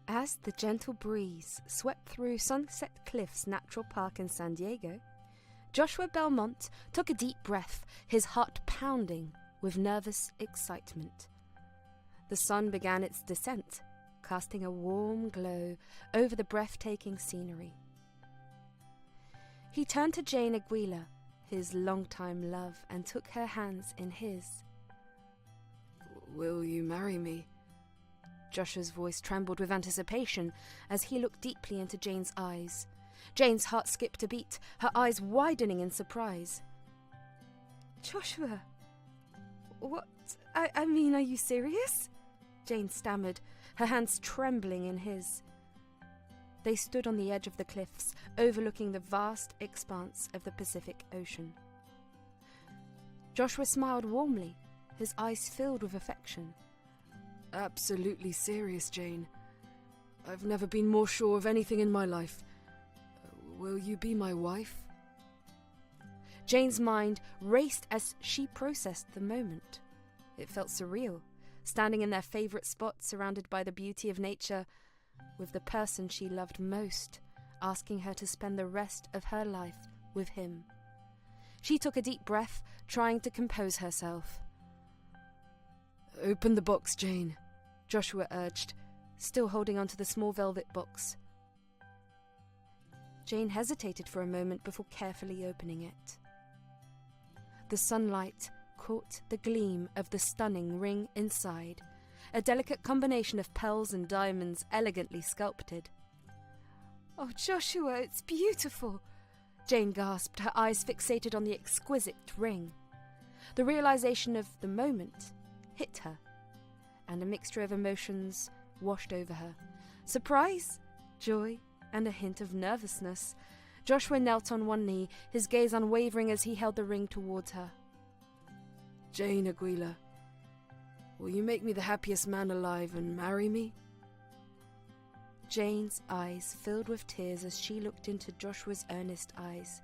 As the gentle breeze swept through Sunset Cliffs Natural Park in San Diego, Joshua Belmont took a deep breath, his heart pounding with nervous excitement. The sun began its descent, casting a warm glow over the breathtaking scenery. He turned to Jane Aguila, his longtime love, and took her hands in his. "Will you marry me?" Joshua's voice trembled with anticipation as he looked deeply into Jane's eyes. Jane's heart skipped a beat, her eyes widening in surprise. "Joshua, what? I mean, are you serious?" Jane stammered, her hands trembling in his. They stood on the edge of the cliffs, overlooking the vast expanse of the Pacific Ocean. Joshua smiled warmly, his eyes filled with affection. "Absolutely serious, Jane. I've never been more sure of anything in my life. Will you be my wife?" Jane's mind raced as she processed the moment. It felt surreal, standing in their favourite spot surrounded by the beauty of nature, with the person she loved most asking her to spend the rest of her life with him. She took a deep breath, trying to compose herself. "Open the box, Jane," Joshua urged, still holding onto the small velvet box. Jane hesitated for a moment before carefully opening it. The sunlight caught the gleam of the stunning ring inside, a delicate combination of pearls and diamonds elegantly sculpted. "Oh, Joshua, it's beautiful!" Jane gasped, her eyes fixated on the exquisite ring. The realization of the moment hit her, and a mixture of emotions washed over her. Surprise, joy, and a hint of nervousness. Joshua knelt on one knee, his gaze unwavering as he held the ring towards her. "Jane Aguila, will you make me the happiest man alive and marry me?" Jane's eyes filled with tears as she looked into Joshua's earnest eyes.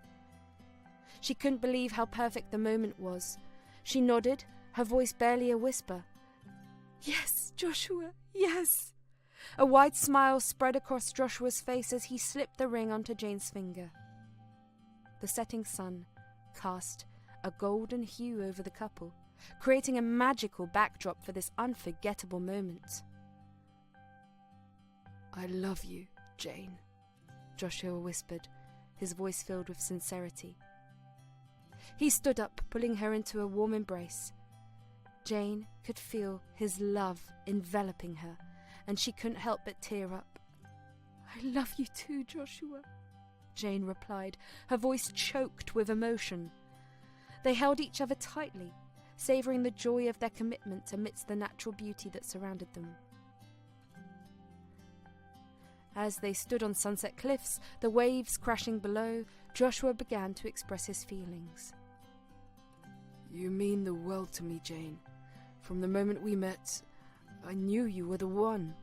She couldn't believe how perfect the moment was. She nodded, her voice barely a whisper. "Yes, Joshua, yes!" A wide smile spread across Joshua's face as he slipped the ring onto Jane's finger. The setting sun cast a golden hue over the couple, creating a magical backdrop for this unforgettable moment. "I love you, Jane," Joshua whispered, his voice filled with sincerity. He stood up, pulling her into a warm embrace. Jane could feel his love enveloping her, and she couldn't help but tear up. "I love you too, Joshua," Jane replied, her voice choked with emotion. They held each other tightly, savouring the joy of their commitment amidst the natural beauty that surrounded them. As they stood on Sunset Cliffs, the waves crashing below, Joshua began to express his feelings. "You mean the world to me, Jane. From the moment we met, I knew you were the one.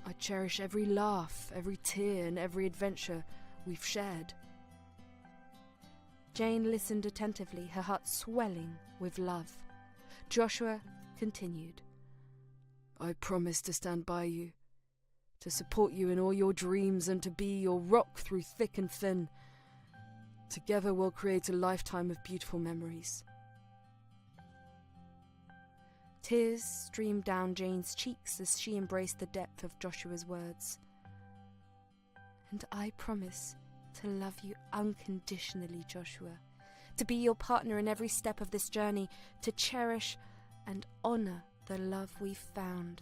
I cherish every laugh, every tear, and every adventure we've shared." Jane listened attentively, her heart swelling with love. Joshua continued. "I promise to stand by you, to support you in all your dreams, and to be your rock through thick and thin. Together we'll create a lifetime of beautiful memories." Tears streamed down Jane's cheeks as she embraced the depth of Joshua's words. "And I promise to love you unconditionally, Joshua, to be your partner in every step of this journey, to cherish and honour the love we've found."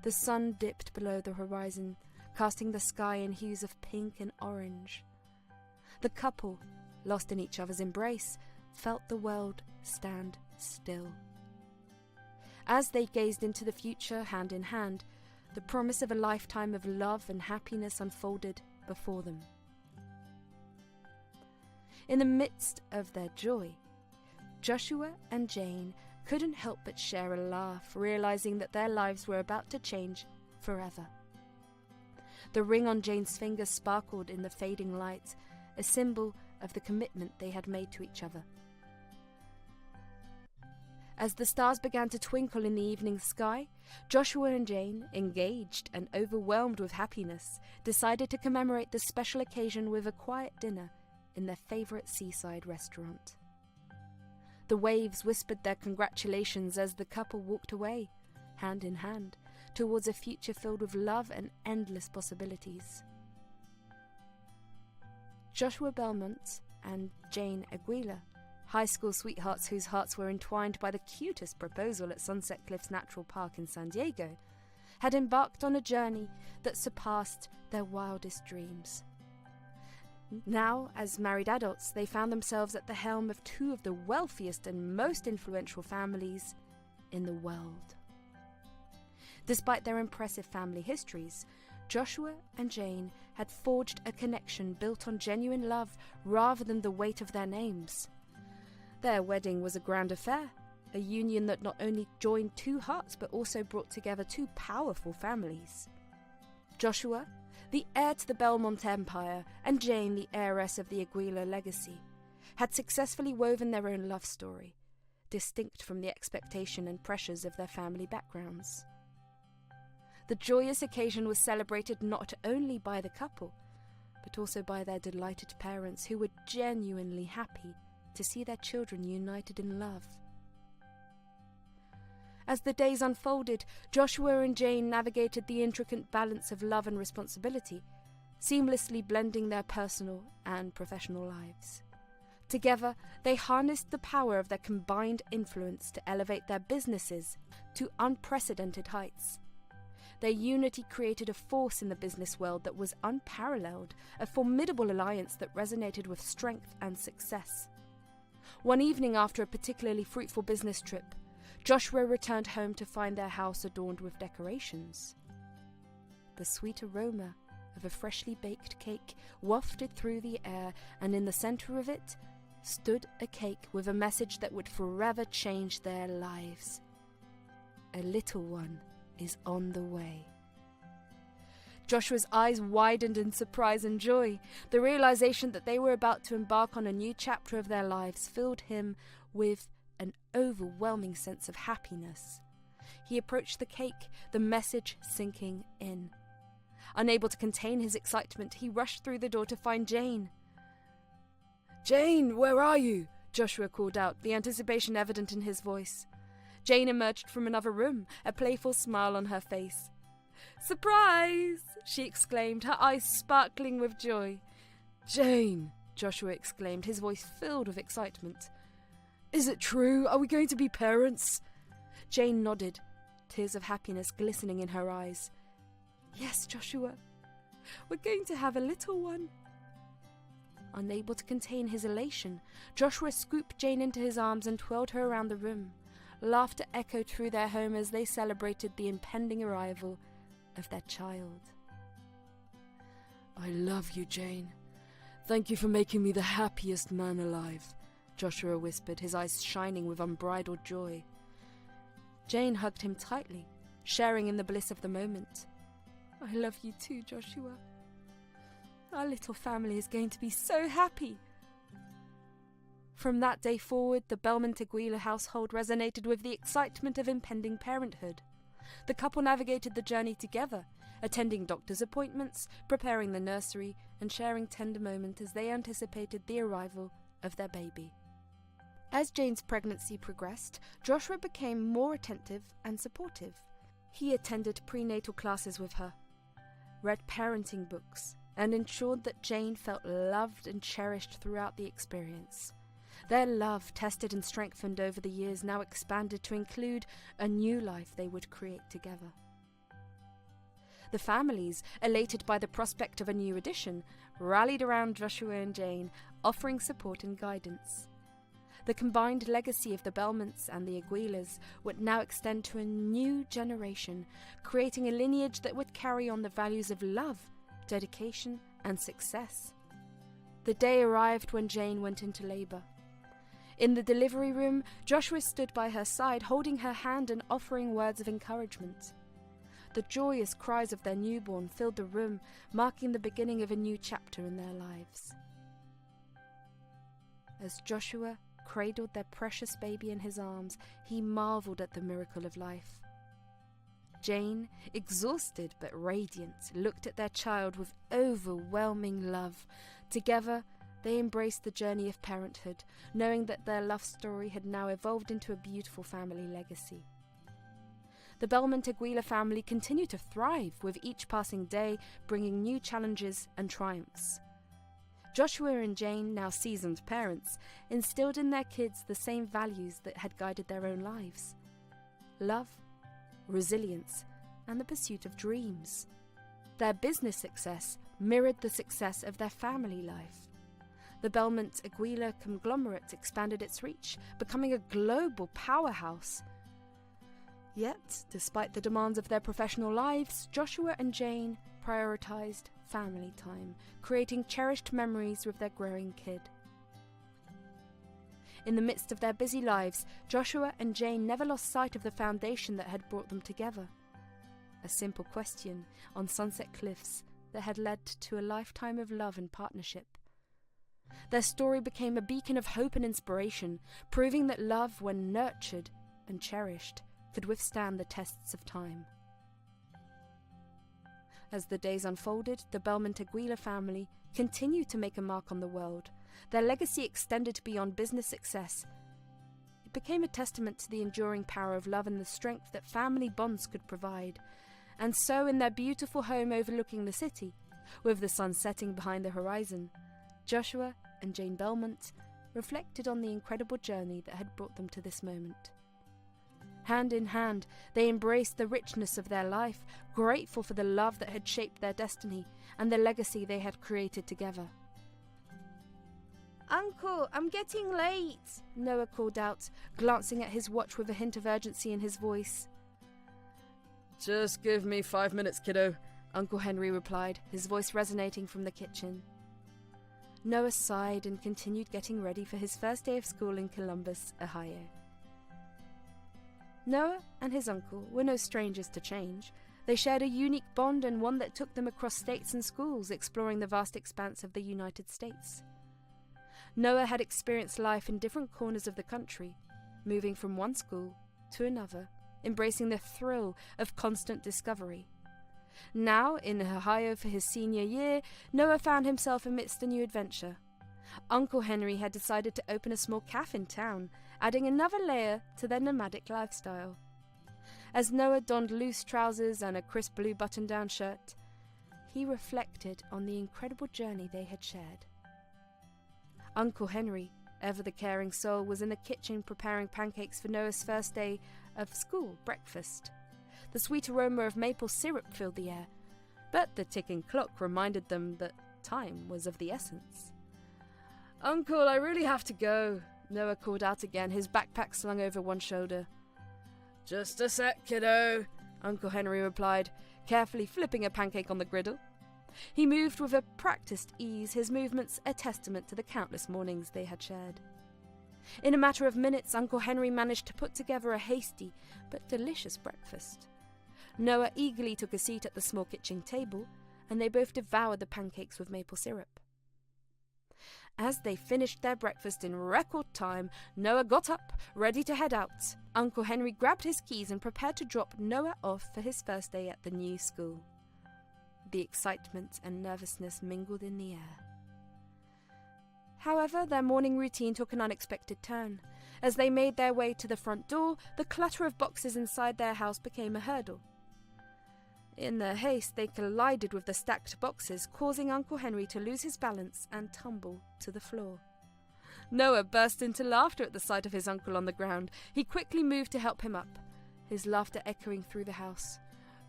The sun dipped below the horizon, casting the sky in hues of pink and orange. The couple, lost in each other's embrace, felt the world stand still. As they gazed into the future hand in hand, the promise of a lifetime of love and happiness unfolded before them. In the midst of their joy, Joshua and Jane couldn't help but share a laugh, realizing that their lives were about to change forever. The ring on Jane's finger sparkled in the fading light, a symbol of the commitment they had made to each other. As the stars began to twinkle in the evening sky, Joshua and Jane, engaged and overwhelmed with happiness, decided to commemorate this special occasion with a quiet dinner in their favourite seaside restaurant. The waves whispered their congratulations as the couple walked away, hand in hand, towards a future filled with love and endless possibilities. Joshua Belmont and Jane Aguila, high school sweethearts whose hearts were entwined by the cutest proposal at Sunset Cliffs Natural Park in San Diego, had embarked on a journey that surpassed their wildest dreams. Now, as married adults, they found themselves at the helm of two of the wealthiest and most influential families in the world. Despite their impressive family histories, Joshua and Jane had forged a connection built on genuine love rather than the weight of their names. Their wedding was a grand affair, a union that not only joined two hearts but also brought together two powerful families. Joshua, the heir to the Belmont Empire, and Jane, the heiress of the Aguila legacy, had successfully woven their own love story, distinct from the expectation and pressures of their family backgrounds. The joyous occasion was celebrated not only by the couple, but also by their delighted parents, who were genuinely happy to see their children united in love. As the days unfolded, Joshua and Jane navigated the intricate balance of love and responsibility, seamlessly blending their personal and professional lives. Together, they harnessed the power of their combined influence to elevate their businesses to unprecedented heights. Their unity created a force in the business world that was unparalleled, a formidable alliance that resonated with strength and success. One evening after a particularly fruitful business trip, Joshua returned home to find their house adorned with decorations. The sweet aroma of a freshly baked cake wafted through the air, and in the center of it stood a cake with a message that would forever change their lives. A little one is on the way. Joshua's eyes widened in surprise and joy. The realization that they were about to embark on a new chapter of their lives filled him with an overwhelming sense of happiness. He approached the cake, the message sinking in. Unable to contain his excitement, he rushed through the door to find Jane. "Jane, where are you?" Joshua called out, the anticipation evident in his voice. Jane emerged from another room, a playful smile on her face. "Surprise!" she exclaimed, her eyes sparkling with joy. "Jane," Joshua exclaimed, his voice filled with excitement. "Is it true? Are we going to be parents?" Jane nodded, tears of happiness glistening in her eyes. "Yes, Joshua, we're going to have a little one." Unable to contain his elation, Joshua scooped Jane into his arms and twirled her around the room. Laughter echoed through their home as they celebrated the impending arrival of their child. "I love you, Jane. Thank you for making me the happiest man alive," Joshua whispered, his eyes shining with unbridled joy. Jane hugged him tightly, sharing in the bliss of the moment. "I love you too, Joshua. Our little family is going to be so happy." From that day forward, the Belmont Aguila household resonated with the excitement of impending parenthood. The couple navigated the journey together, attending doctor's appointments, preparing the nursery, and sharing tender moments as they anticipated the arrival of their baby. As Jane's pregnancy progressed, Joshua became more attentive and supportive. He attended prenatal classes with her, read parenting books, and ensured that Jane felt loved and cherished throughout the experience. Their love, tested and strengthened over the years, now expanded to include a new life they would create together. The families, elated by the prospect of a new addition, rallied around Joshua and Jane, offering support and guidance. The combined legacy of the Belmonts and the Aguilas would now extend to a new generation, creating a lineage that would carry on the values of love, dedication, and success. The day arrived when Jane went into labor. In the delivery room, Joshua stood by her side, holding her hand and offering words of encouragement. The joyous cries of their newborn filled the room, marking the beginning of a new chapter in their lives. As Joshua cradled their precious baby in his arms, he marvelled at the miracle of life. Jane, exhausted but radiant, looked at their child with overwhelming love. Together, they embraced the journey of parenthood, knowing that their love story had now evolved into a beautiful family legacy. The Belmont Aguila family continued to thrive, with each passing day bringing new challenges and triumphs. Joshua and Jane, now seasoned parents, instilled in their kids the same values that had guided their own lives: love, resilience, and the pursuit of dreams. Their business success mirrored the success of their family life. The Belmont Aguila conglomerate expanded its reach, becoming a global powerhouse. Yet, despite the demands of their professional lives, Joshua and Jane prioritized family time, creating cherished memories with their growing kid. In the midst of their busy lives, Joshua and Jane never lost sight of the foundation that had brought them together. A simple question on Sunset Cliffs that had led to a lifetime of love and partnership. Their story became a beacon of hope and inspiration, proving that love, when nurtured and cherished, could withstand the tests of time. As the days unfolded, the Belmont Aguila family continued to make a mark on the world. Their legacy extended beyond business success. It became a testament to the enduring power of love and the strength that family bonds could provide. And so, in their beautiful home overlooking the city, with the sun setting behind the horizon, Joshua and Jane Belmont reflected on the incredible journey that had brought them to this moment. Hand in hand, they embraced the richness of their life, grateful for the love that had shaped their destiny and the legacy they had created together. "Uncle, I'm getting late," Noah called out, glancing at his watch with a hint of urgency in his voice. "Just give me 5 minutes, kiddo," Uncle Henry replied, his voice resonating from the kitchen. Noah sighed and continued getting ready for his first day of school in Columbus, Ohio. Noah and his uncle were no strangers to change. They shared a unique bond, and one that took them across states and schools, exploring the vast expanse of the United States. Noah had experienced life in different corners of the country, moving from one school to another, embracing the thrill of constant discovery. Now, in Ohio for his senior year, Noah found himself amidst a new adventure. Uncle Henry had decided to open a small cafe in town, adding another layer to their nomadic lifestyle. As Noah donned loose trousers and a crisp blue button-down shirt, he reflected on the incredible journey they had shared. Uncle Henry, ever the caring soul, was in the kitchen preparing pancakes for Noah's first day of school breakfast. The sweet aroma of maple syrup filled the air, but the ticking clock reminded them that time was of the essence. "Uncle, I really have to go," Noah called out again, his backpack slung over one shoulder. "Just a sec, kiddo," Uncle Henry replied, carefully flipping a pancake on the griddle. He moved with a practiced ease, his movements a testament to the countless mornings they had shared. In a matter of minutes, Uncle Henry managed to put together a hasty but delicious breakfast. Noah eagerly took a seat at the small kitchen table, and they both devoured the pancakes with maple syrup. As they finished their breakfast in record time, Noah got up, ready to head out. Uncle Henry grabbed his keys and prepared to drop Noah off for his first day at the new school. The excitement and nervousness mingled in the air. However, their morning routine took an unexpected turn. As they made their way to the front door, the clutter of boxes inside their house became a hurdle. In their haste, they collided with the stacked boxes, causing Uncle Henry to lose his balance and tumble to the floor. Noah burst into laughter at the sight of his uncle on the ground. He quickly moved to help him up, his laughter echoing through the house.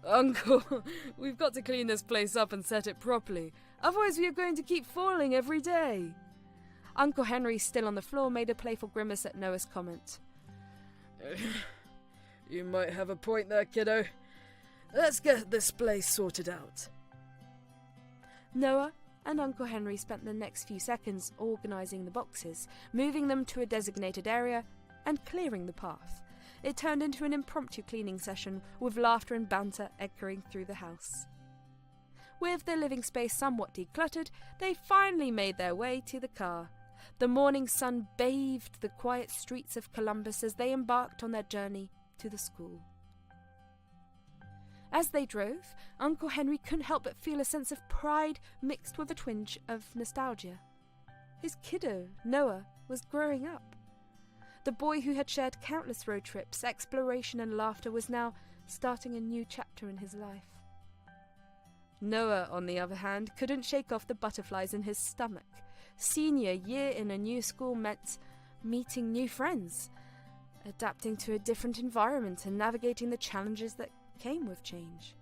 "Uncle, we've got to clean this place up and set it properly. Otherwise we are going to keep falling every day." Uncle Henry, still on the floor, made a playful grimace at Noah's comment. "You might have a point there, kiddo. Let's get this place sorted out." Noah and Uncle Henry spent the next few seconds organising the boxes, moving them to a designated area, and clearing the path. It turned into an impromptu cleaning session, with laughter and banter echoing through the house. With the living space somewhat decluttered, they finally made their way to the car. the morning sun bathed the quiet streets of Columbus as they embarked on their journey to the school. As they drove, Uncle Henry couldn't help but feel a sense of pride mixed with a twinge of nostalgia. His kiddo, Noah, was growing up. The boy who had shared countless road trips, exploration and laughter was now starting a new chapter in his life. Noah, on the other hand, couldn't shake off the butterflies in his stomach. Senior year in a new school meant meeting new friends, adapting to a different environment and navigating the challenges that came with change.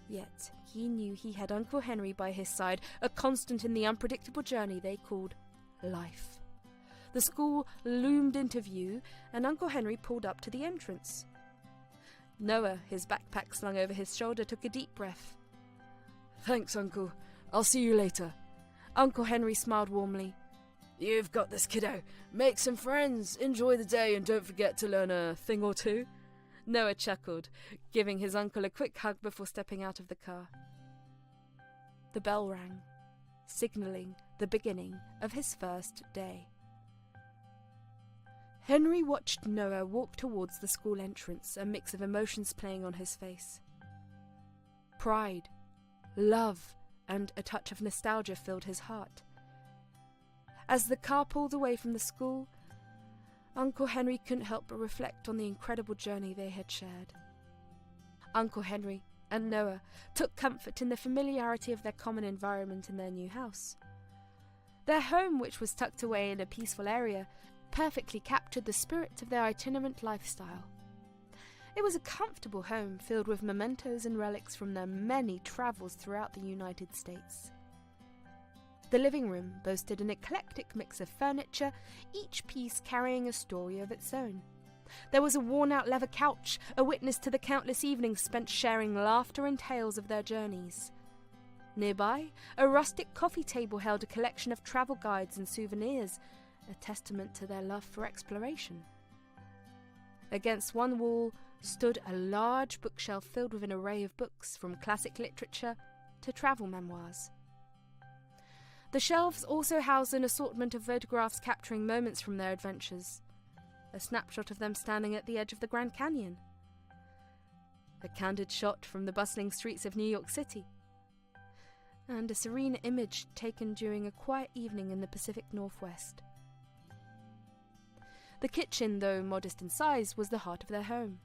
Yet he knew he had Uncle Henry by his side, a constant in the unpredictable journey they called life. The school loomed into view, and Uncle Henry pulled up to the entrance. Noah, his backpack slung over his shoulder, took a deep breath. "Thanks, Uncle. I'll see you later." Uncle Henry smiled warmly. "You've got this, kiddo. Make some friends, enjoy the day, and don't forget to learn a thing or two." Noah chuckled, giving his uncle a quick hug before stepping out of the car. The bell rang, signalling the beginning of his first day. Henry watched Noah walk towards the school entrance, a mix of emotions playing on his face. Pride, love, and a touch of nostalgia filled his heart. As the car pulled away from the school, Uncle Henry couldn't help but reflect on the incredible journey they had shared. Uncle Henry and Noah took comfort in the familiarity of their common environment in their new house. Their home, which was tucked away in a peaceful area, perfectly captured the spirit of their itinerant lifestyle. It was a comfortable home filled with mementos and relics from their many travels throughout the United States. The living room boasted an eclectic mix of furniture, each piece carrying a story of its own. There was a worn-out leather couch, a witness to the countless evenings spent sharing laughter and tales of their journeys. Nearby, a rustic coffee table held a collection of travel guides and souvenirs, a testament to their love for exploration. Against one wall stood a large bookshelf filled with an array of books, from classic literature to travel memoirs. The shelves also housed an assortment of photographs capturing moments from their adventures. A snapshot of them standing at the edge of the Grand Canyon. A candid shot from the bustling streets of New York City. And a serene image taken during a quiet evening in the Pacific Northwest. The kitchen, though modest in size, was the heart of their home.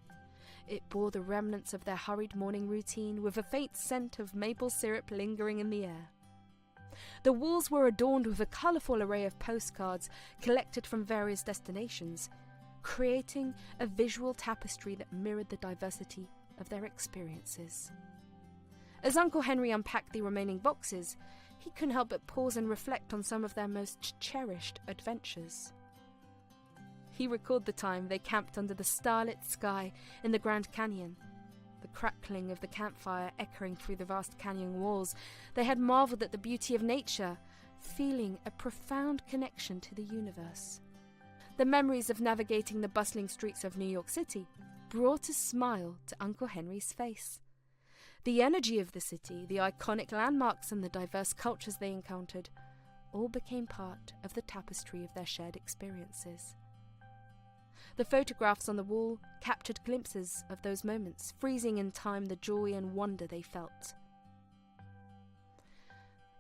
It bore the remnants of their hurried morning routine, with a faint scent of maple syrup lingering in the air. The walls were adorned with a colourful array of postcards collected from various destinations, creating a visual tapestry that mirrored the diversity of their experiences. As Uncle Henry unpacked the remaining boxes, he couldn't help but pause and reflect on some of their most cherished adventures. He recalled the time they camped under the starlit sky in the Grand Canyon, the crackling of the campfire echoing through the vast canyon walls. They had marveled at the beauty of nature, feeling a profound connection to the universe. The memories of navigating the bustling streets of New York City brought a smile to Uncle Henry's face. The energy of the city, the iconic landmarks, and the diverse cultures they encountered all became part of the tapestry of their shared experiences. The photographs on the wall captured glimpses of those moments, freezing in time the joy and wonder they felt.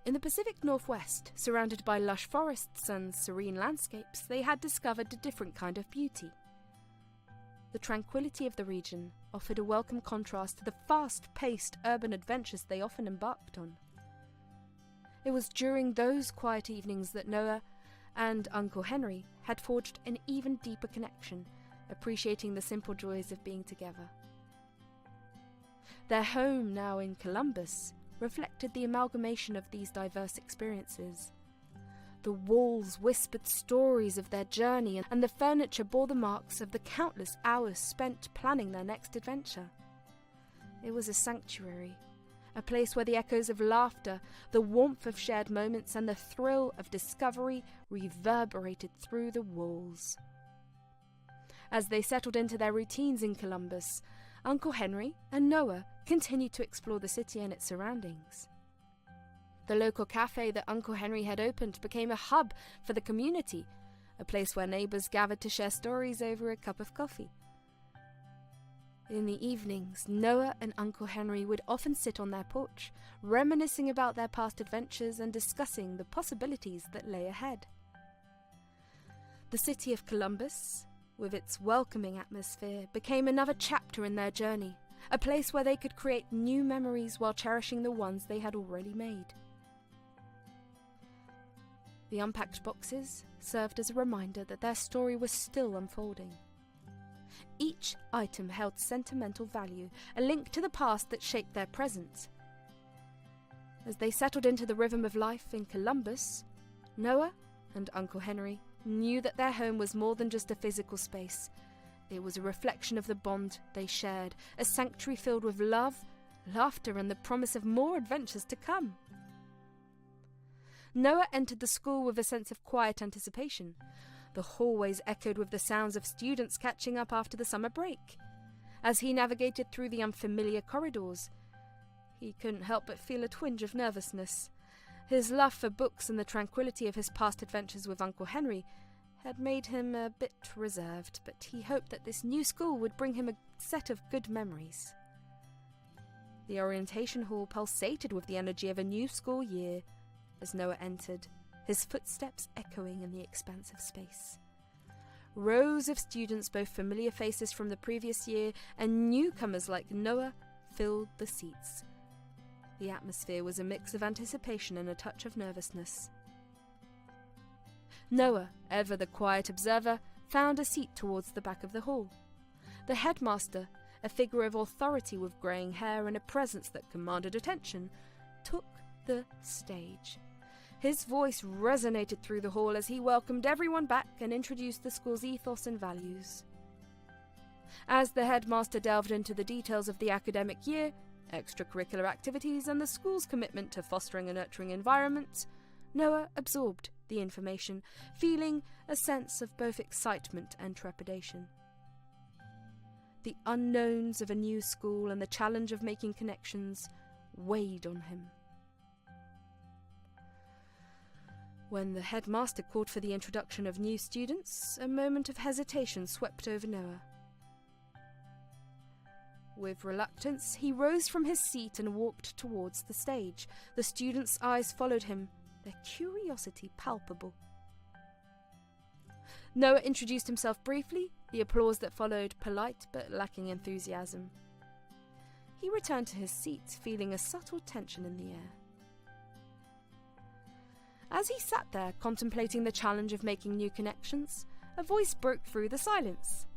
In the Pacific Northwest, surrounded by lush forests and serene landscapes, they had discovered a different kind of beauty. The tranquility of the region offered a welcome contrast to the fast-paced urban adventures they often embarked on. It was during those quiet evenings that Noah and Uncle Henry had forged an even deeper connection, appreciating the simple joys of being together. Their home, now in Columbus, reflected the amalgamation of these diverse experiences. The walls whispered stories of their journey, and the furniture bore the marks of the countless hours spent planning their next adventure. It was a sanctuary, a place where the echoes of laughter, the warmth of shared moments, and the thrill of discovery reverberated through the walls. As they settled into their routines in Columbus, Uncle Henry and Noah continued to explore the city and its surroundings. The local cafe that Uncle Henry had opened became a hub for the community, a place where neighbours gathered to share stories over a cup of coffee. In the evenings, Noah and Uncle Henry would often sit on their porch, reminiscing about their past adventures and discussing the possibilities that lay ahead. The city of Columbus, with its welcoming atmosphere, became another chapter in their journey, a place where they could create new memories while cherishing the ones they had already made. The unpacked boxes served as a reminder that their story was still unfolding. Each item held sentimental value, a link to the past that shaped their present. As they settled into the rhythm of life in Columbus, Noah and Uncle Henry knew that their home was more than just a physical space. It was a reflection of the bond they shared, a sanctuary filled with love, laughter, and the promise of more adventures to come. Noah entered the school with a sense of quiet anticipation. The hallways echoed with the sounds of students catching up after the summer break. As he navigated through the unfamiliar corridors, he couldn't help but feel a twinge of nervousness. His love for books and the tranquility of his past adventures with Uncle Henry had made him a bit reserved, but he hoped that this new school would bring him a set of good memories. The orientation hall pulsated with the energy of a new school year as Noah entered, his footsteps echoing in the expanse of space. Rows of students, both familiar faces from the previous year and newcomers like Noah, filled the seats. The atmosphere was a mix of anticipation and a touch of nervousness. Noah, ever the quiet observer, found a seat towards the back of the hall. The headmaster, a figure of authority with greying hair and a presence that commanded attention, took the stage. His voice resonated through the hall as he welcomed everyone back and introduced the school's ethos and values. As the headmaster delved into the details of the academic year, extracurricular activities, and the school's commitment to fostering a nurturing environment, Noah absorbed the information, feeling a sense of both excitement and trepidation. The unknowns of a new school and the challenge of making connections weighed on him. When the headmaster called for the introduction of new students, a moment of hesitation swept over Noah. With reluctance, he rose from his seat and walked towards the stage. The students' eyes followed him, their curiosity palpable. Noah introduced himself briefly, the applause that followed polite but lacking enthusiasm. He returned to his seat, feeling a subtle tension in the air. As he sat there contemplating the challenge of making new connections, a voice broke through the silence.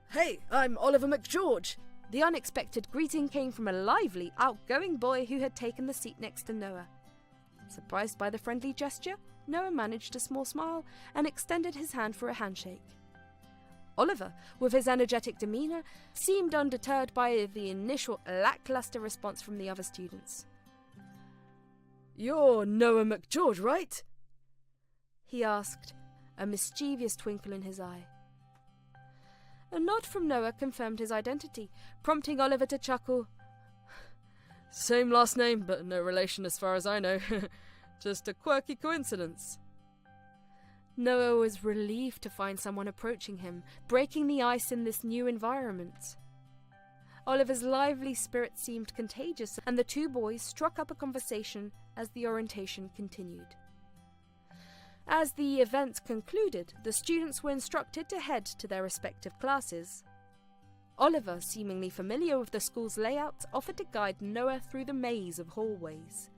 "Hey, I'm Oliver McGeorge." The unexpected greeting came from a lively, outgoing boy who had taken the seat next to Noah. Surprised by the friendly gesture, Noah managed a small smile and extended his hand for a handshake. Oliver, with his energetic demeanour, seemed undeterred by the initial lackluster response from the other students. "You're Noah McGeorge, right?" he asked, a mischievous twinkle in his eye. A nod from Noah confirmed his identity, prompting Oliver to chuckle. "Same last name, but no relation as far as I know. Just a quirky coincidence." Noah was relieved to find someone approaching him, breaking the ice in this new environment. Oliver's lively spirit seemed contagious, and the two boys struck up a conversation as the orientation continued. As the event concluded, the students were instructed to head to their respective classes. Oliver, seemingly familiar with the school's layout, offered to guide Noah through the maze of hallways.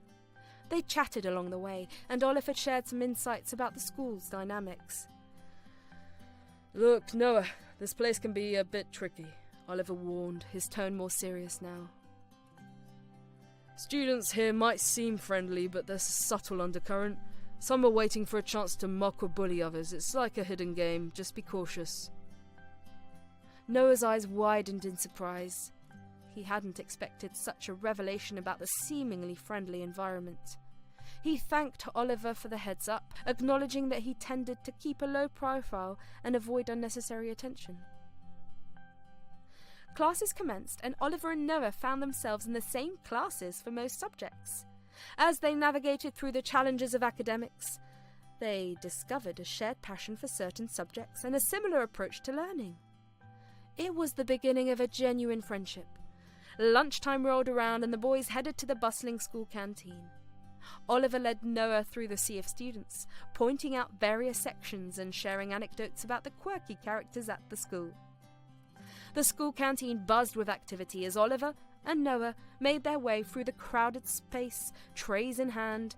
They chatted along the way, and Oliver shared some insights about the school's dynamics. "Look, Noah, this place can be a bit tricky," Oliver warned, his tone more serious now. "Students here might seem friendly, but there's a subtle undercurrent. Some are waiting for a chance to mock or bully others. It's like a hidden game. Just be cautious." Noah's eyes widened in surprise. He hadn't expected such a revelation about the seemingly friendly environment. He thanked Oliver for the heads up, acknowledging that he tended to keep a low profile and avoid unnecessary attention. Classes commenced, and Oliver and Noah found themselves in the same classes for most subjects. As they navigated through the challenges of academics, they discovered a shared passion for certain subjects and a similar approach to learning. It was the beginning of a genuine friendship. Lunchtime rolled around and the boys headed to the bustling school canteen. Oliver led Noah through the sea of students, pointing out various sections and sharing anecdotes about the quirky characters at the school. The school canteen buzzed with activity as Oliver and Noah made their way through the crowded space, trays in hand.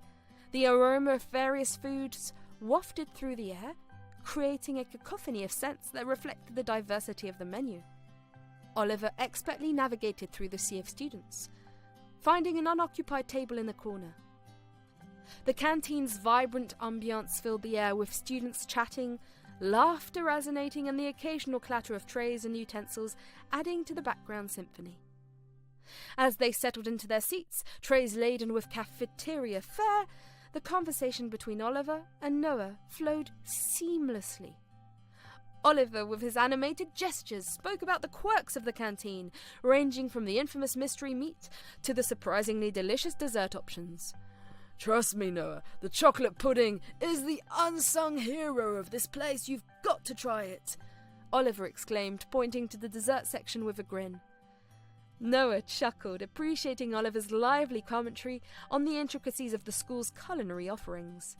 The aroma of various foods wafted through the air, creating a cacophony of scents that reflected the diversity of the menu. Oliver expertly navigated through the sea of students, finding an unoccupied table in the corner. The canteen's vibrant ambience filled the air with students chatting, laughter resonating, and the occasional clatter of trays and utensils adding to the background symphony. As they settled into their seats, trays laden with cafeteria fare, the conversation between Oliver and Noah flowed seamlessly. Oliver, with his animated gestures, spoke about the quirks of the canteen, ranging from the infamous mystery meat to the surprisingly delicious dessert options. Trust me, Noah, the chocolate pudding is the unsung hero of this place. You've got to try it, Oliver exclaimed, pointing to the dessert section with a grin. Noah chuckled, appreciating Oliver's lively commentary on the intricacies of the school's culinary offerings.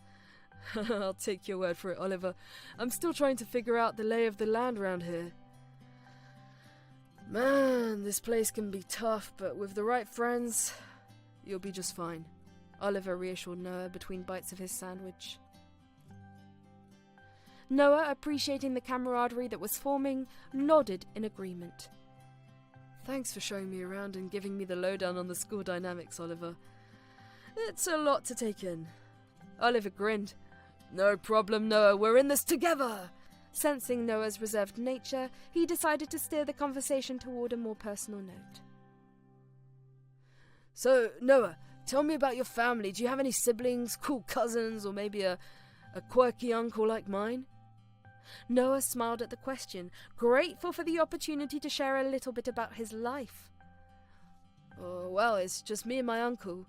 I'll take your word for it, Oliver. I'm still trying to figure out the lay of the land around here. Man, this place can be tough, but with the right friends, you'll be just fine, Oliver reassured Noah between bites of his sandwich. Noah, appreciating the camaraderie that was forming, nodded in agreement. Thanks for showing me around and giving me the lowdown on the school dynamics, Oliver. It's a lot to take in. Oliver grinned. No problem, Noah, we're in this together. Sensing Noah's reserved nature, he decided to steer the conversation toward a more personal note. So, Noah, tell me about your family. Do you have any siblings, cool cousins, or maybe a quirky uncle like mine? Noah smiled at the question, grateful for the opportunity to share a little bit about his life. Oh, well, it's just me and my uncle,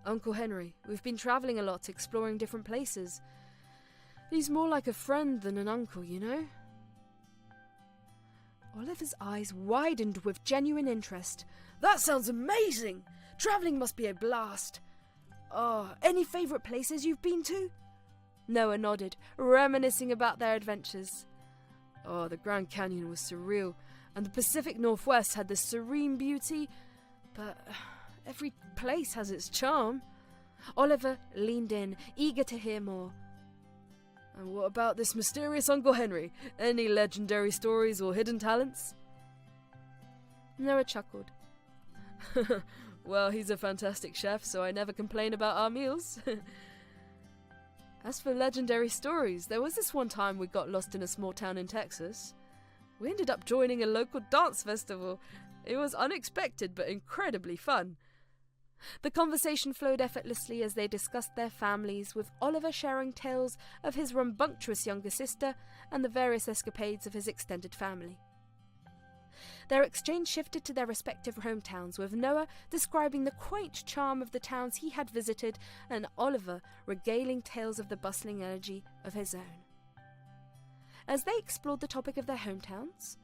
Uncle Henry. We've been travelling a lot, exploring different places. He's more like a friend than an uncle, you know? Oliver's eyes widened with genuine interest. That sounds amazing! Travelling must be a blast. Oh, any favourite places you've been to? Noah nodded, reminiscing about their adventures. Oh, the Grand Canyon was surreal, and the Pacific Northwest had this serene beauty, but every place has its charm. Oliver leaned in, eager to hear more. And what about this mysterious Uncle Henry? Any legendary stories or hidden talents? Noah chuckled. Well, he's a fantastic chef, so I never complain about our meals. As for legendary stories, there was this one time we got lost in a small town in Texas. We ended up joining a local dance festival. It was unexpected but incredibly fun. The conversation flowed effortlessly as they discussed their families, with Oliver sharing tales of his rambunctious younger sister and the various escapades of his extended family. Their exchange shifted to their respective hometowns, with Noah describing the quaint charm of the towns he had visited and Oliver regaling tales of the bustling energy of his own. As they explored the topic of their hometowns,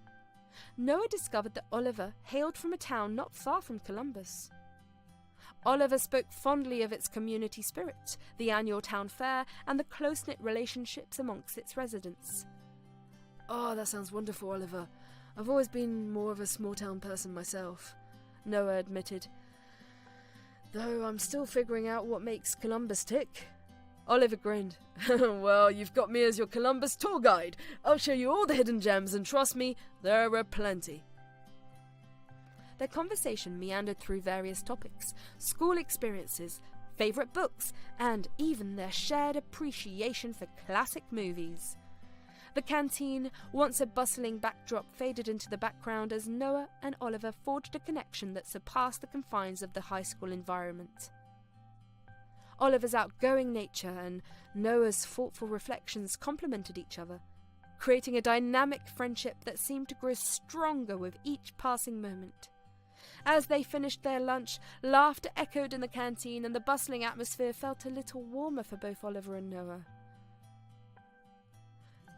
Noah discovered that Oliver hailed from a town not far from Columbus. Oliver spoke fondly of its community spirit, the annual town fair, and the close-knit relationships amongst its residents. Oh, that sounds wonderful, Oliver. I've always been more of a small-town person myself, Noah admitted. Though I'm still figuring out what makes Columbus tick. Oliver grinned. Well, you've got me as your Columbus tour guide. I'll show you all the hidden gems, and trust me, there are plenty. Their conversation meandered through various topics, school experiences, favourite books, and even their shared appreciation for classic movies. The canteen, once a bustling backdrop, faded into the background as Noah and Oliver forged a connection that surpassed the confines of the high school environment. Oliver's outgoing nature and Noah's thoughtful reflections complemented each other, creating a dynamic friendship that seemed to grow stronger with each passing moment. As they finished their lunch, laughter echoed in the canteen and the bustling atmosphere felt a little warmer for both Oliver and Noah.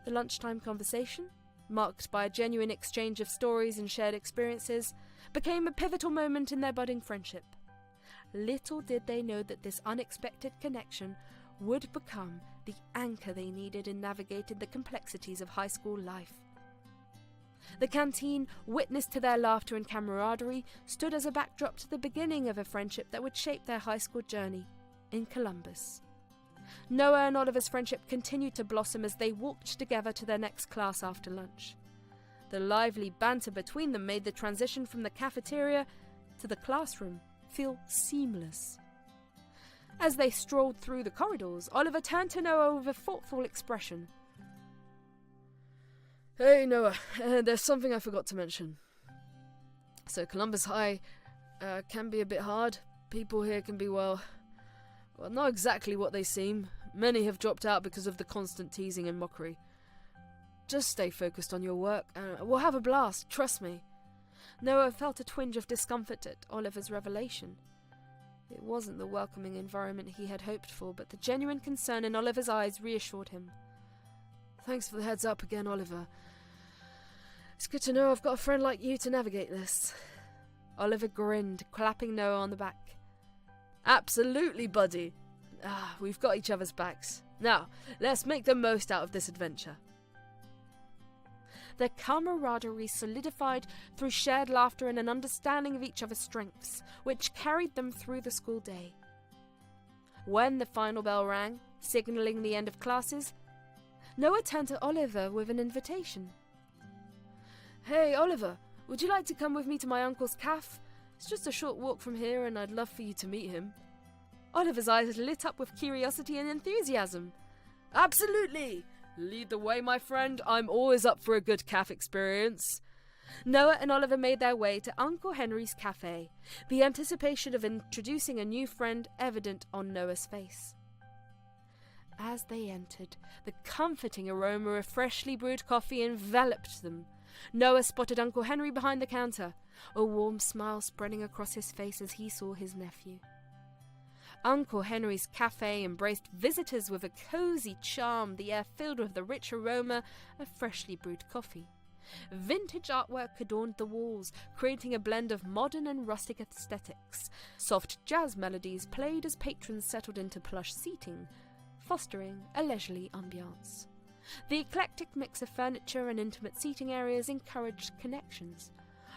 The lunchtime conversation, marked by a genuine exchange of stories and shared experiences, became a pivotal moment in their budding friendship. Little did they know that this unexpected connection would become the anchor they needed in navigating the complexities of high school life. The canteen, witness to their laughter and camaraderie, stood as a backdrop to the beginning of a friendship that would shape their high school journey in Columbus. Noah and Oliver's friendship continued to blossom as they walked together to their next class after lunch. The lively banter between them made the transition from the cafeteria to the classroom feel seamless. As they strolled through the corridors, Oliver turned to Noah with a thoughtful expression. Hey Noah, there's something I forgot to mention. So Columbus High can be a bit hard. People here can be, well, not exactly what they seem. Many have dropped out because of the constant teasing and mockery. Just stay focused on your work and we'll have a blast, trust me. Noah felt a twinge of discomfort at Oliver's revelation. It wasn't the welcoming environment he had hoped for, but the genuine concern in Oliver's eyes reassured him. Thanks for the heads up again, Oliver. It's good to know I've got a friend like you to navigate this. Oliver grinned, clapping Noah on the back. Absolutely, buddy. We've got each other's backs. Now, let's make the most out of this adventure. Their camaraderie solidified through shared laughter and an understanding of each other's strengths, which carried them through the school day. When the final bell rang, signalling the end of classes, Noah turned to Oliver with an invitation. Hey, Oliver, would you like to come with me to my uncle's cafe? It's just a short walk from here and I'd love for you to meet him. Oliver's eyes lit up with curiosity and enthusiasm. Absolutely! Lead the way, my friend. I'm always up for a good cafe experience. Noah and Oliver made their way to Uncle Henry's cafe, the anticipation of introducing a new friend evident on Noah's face. As they entered, the comforting aroma of freshly brewed coffee enveloped them. Noah spotted Uncle Henry behind the counter, a warm smile spreading across his face as he saw his nephew. Uncle Henry's cafe embraced visitors with a cozy charm, the air filled with the rich aroma of freshly brewed coffee. Vintage artwork adorned the walls, creating a blend of modern and rustic aesthetics. Soft jazz melodies played as patrons settled into plush seating, fostering a leisurely ambiance. The eclectic mix of furniture and intimate seating areas encouraged connections,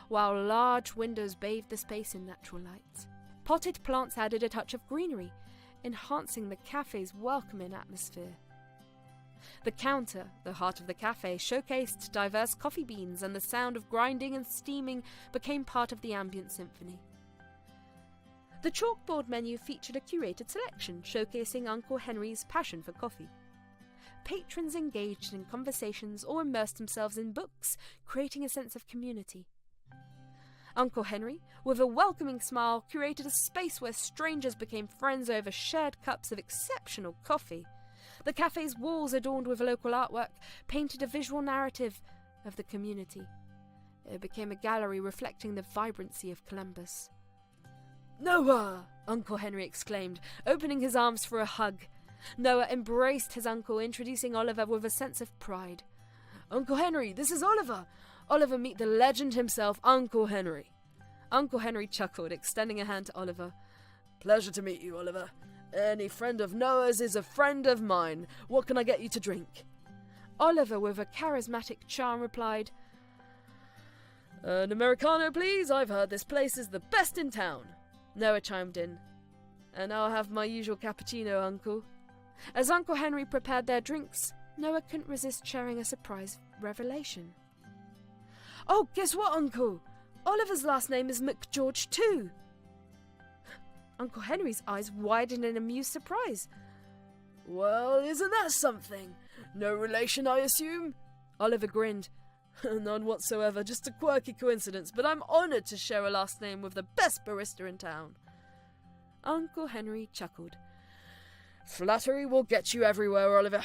while large windows bathed the space in natural light. Potted plants added a touch of greenery, enhancing the cafe's welcoming atmosphere. The counter, the heart of the cafe, showcased diverse coffee beans, and the sound of grinding and steaming became part of the ambient symphony. The chalkboard menu featured a curated selection, showcasing Uncle Henry's passion for coffee. Patrons engaged in conversations or immersed themselves in books, creating a sense of community. Uncle Henry, with a welcoming smile, curated a space where strangers became friends over shared cups of exceptional coffee. The cafe's walls, adorned with local artwork, painted a visual narrative of the community. It became a gallery reflecting the vibrancy of Columbus. Noah! Uncle Henry exclaimed, opening his arms for a hug. Noah embraced his uncle, introducing Oliver with a sense of pride. Uncle Henry, this is Oliver! Oliver, meet the legend himself, Uncle Henry. Uncle Henry chuckled, extending a hand to Oliver. Pleasure to meet you, Oliver. Any friend of Noah's is a friend of mine. What can I get you to drink? Oliver, with a charismatic charm, replied, An Americano, please. I've heard this place is the best in town. Noah chimed in. And I'll have my usual cappuccino, Uncle. As Uncle Henry prepared their drinks, Noah couldn't resist sharing a surprise revelation. Oh, guess what, Uncle? Oliver's last name is McGeorge too. Uncle Henry's eyes widened in amused surprise. Well, isn't that something? No relation, I assume? Oliver grinned. None whatsoever, just a quirky coincidence, but I'm honoured to share a last name with the best barista in town. Uncle Henry chuckled. Flattery will get you everywhere, Oliver.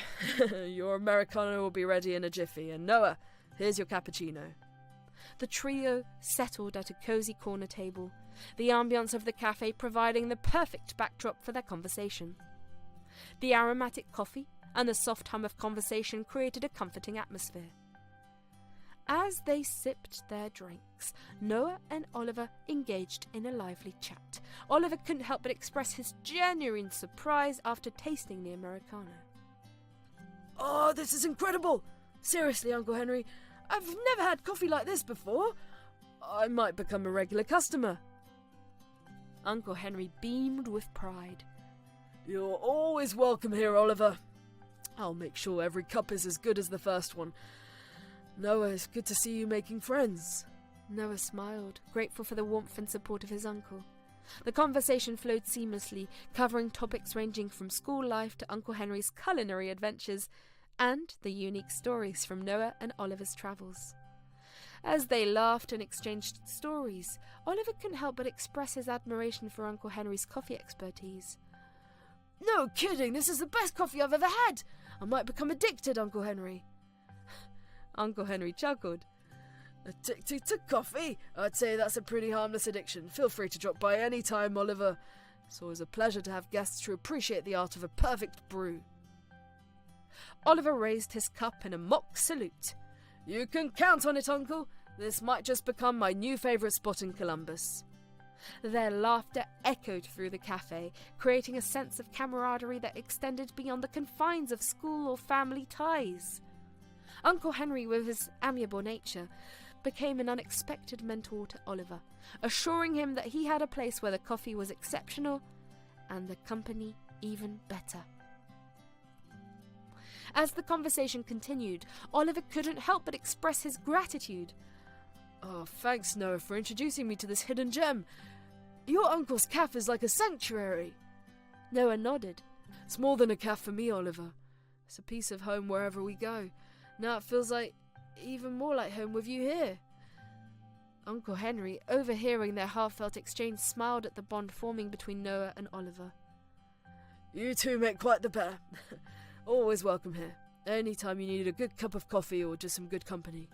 Your Americano will be ready in a jiffy, and Noah, here's your cappuccino. The trio settled at a cosy corner table, the ambience of the cafe providing the perfect backdrop for their conversation. The aromatic coffee and the soft hum of conversation created a comforting atmosphere. As they sipped their drinks, Noah and Oliver engaged in a lively chat. Oliver couldn't help but express his genuine surprise after tasting the Americano. "Oh, this is incredible! Seriously, Uncle Henry, I've never had coffee like this before. I might become a regular customer." Uncle Henry beamed with pride. "You're always welcome here, Oliver. I'll make sure every cup is as good as the first one. Noah, it's good to see you making friends." Noah smiled, grateful for the warmth and support of his uncle. The conversation flowed seamlessly, covering topics ranging from school life to Uncle Henry's culinary adventures and the unique stories from Noah and Oliver's travels. As they laughed and exchanged stories, Oliver couldn't help but express his admiration for Uncle Henry's coffee expertise. "No kidding, this is the best coffee I've ever had. I might become addicted, Uncle Henry." Uncle Henry chuckled. "Addicted to coffee? I'd say that's a pretty harmless addiction. Feel free to drop by any time, Oliver. It's always a pleasure to have guests who appreciate the art of a perfect brew." Oliver raised his cup in a mock salute. "You can count on it, Uncle. This might just become my new favourite spot in Columbus." Their laughter echoed through the cafe, creating a sense of camaraderie that extended beyond the confines of school or family ties. Uncle Henry, with his amiable nature, became an unexpected mentor to Oliver, assuring him that he had a place where the coffee was exceptional and the company even better. As the conversation continued, Oliver couldn't help but express his gratitude. "Oh, thanks, Noah, for introducing me to this hidden gem. Your uncle's cafe is like a sanctuary." Noah nodded. "It's more than a cafe for me, Oliver. It's a piece of home wherever we go. Now it feels like even more like home with you here." Uncle Henry, overhearing their heartfelt exchange, smiled at the bond forming between Noah and Oliver. "You two make quite the pair. Always welcome here. Anytime you need a good cup of coffee or just some good company."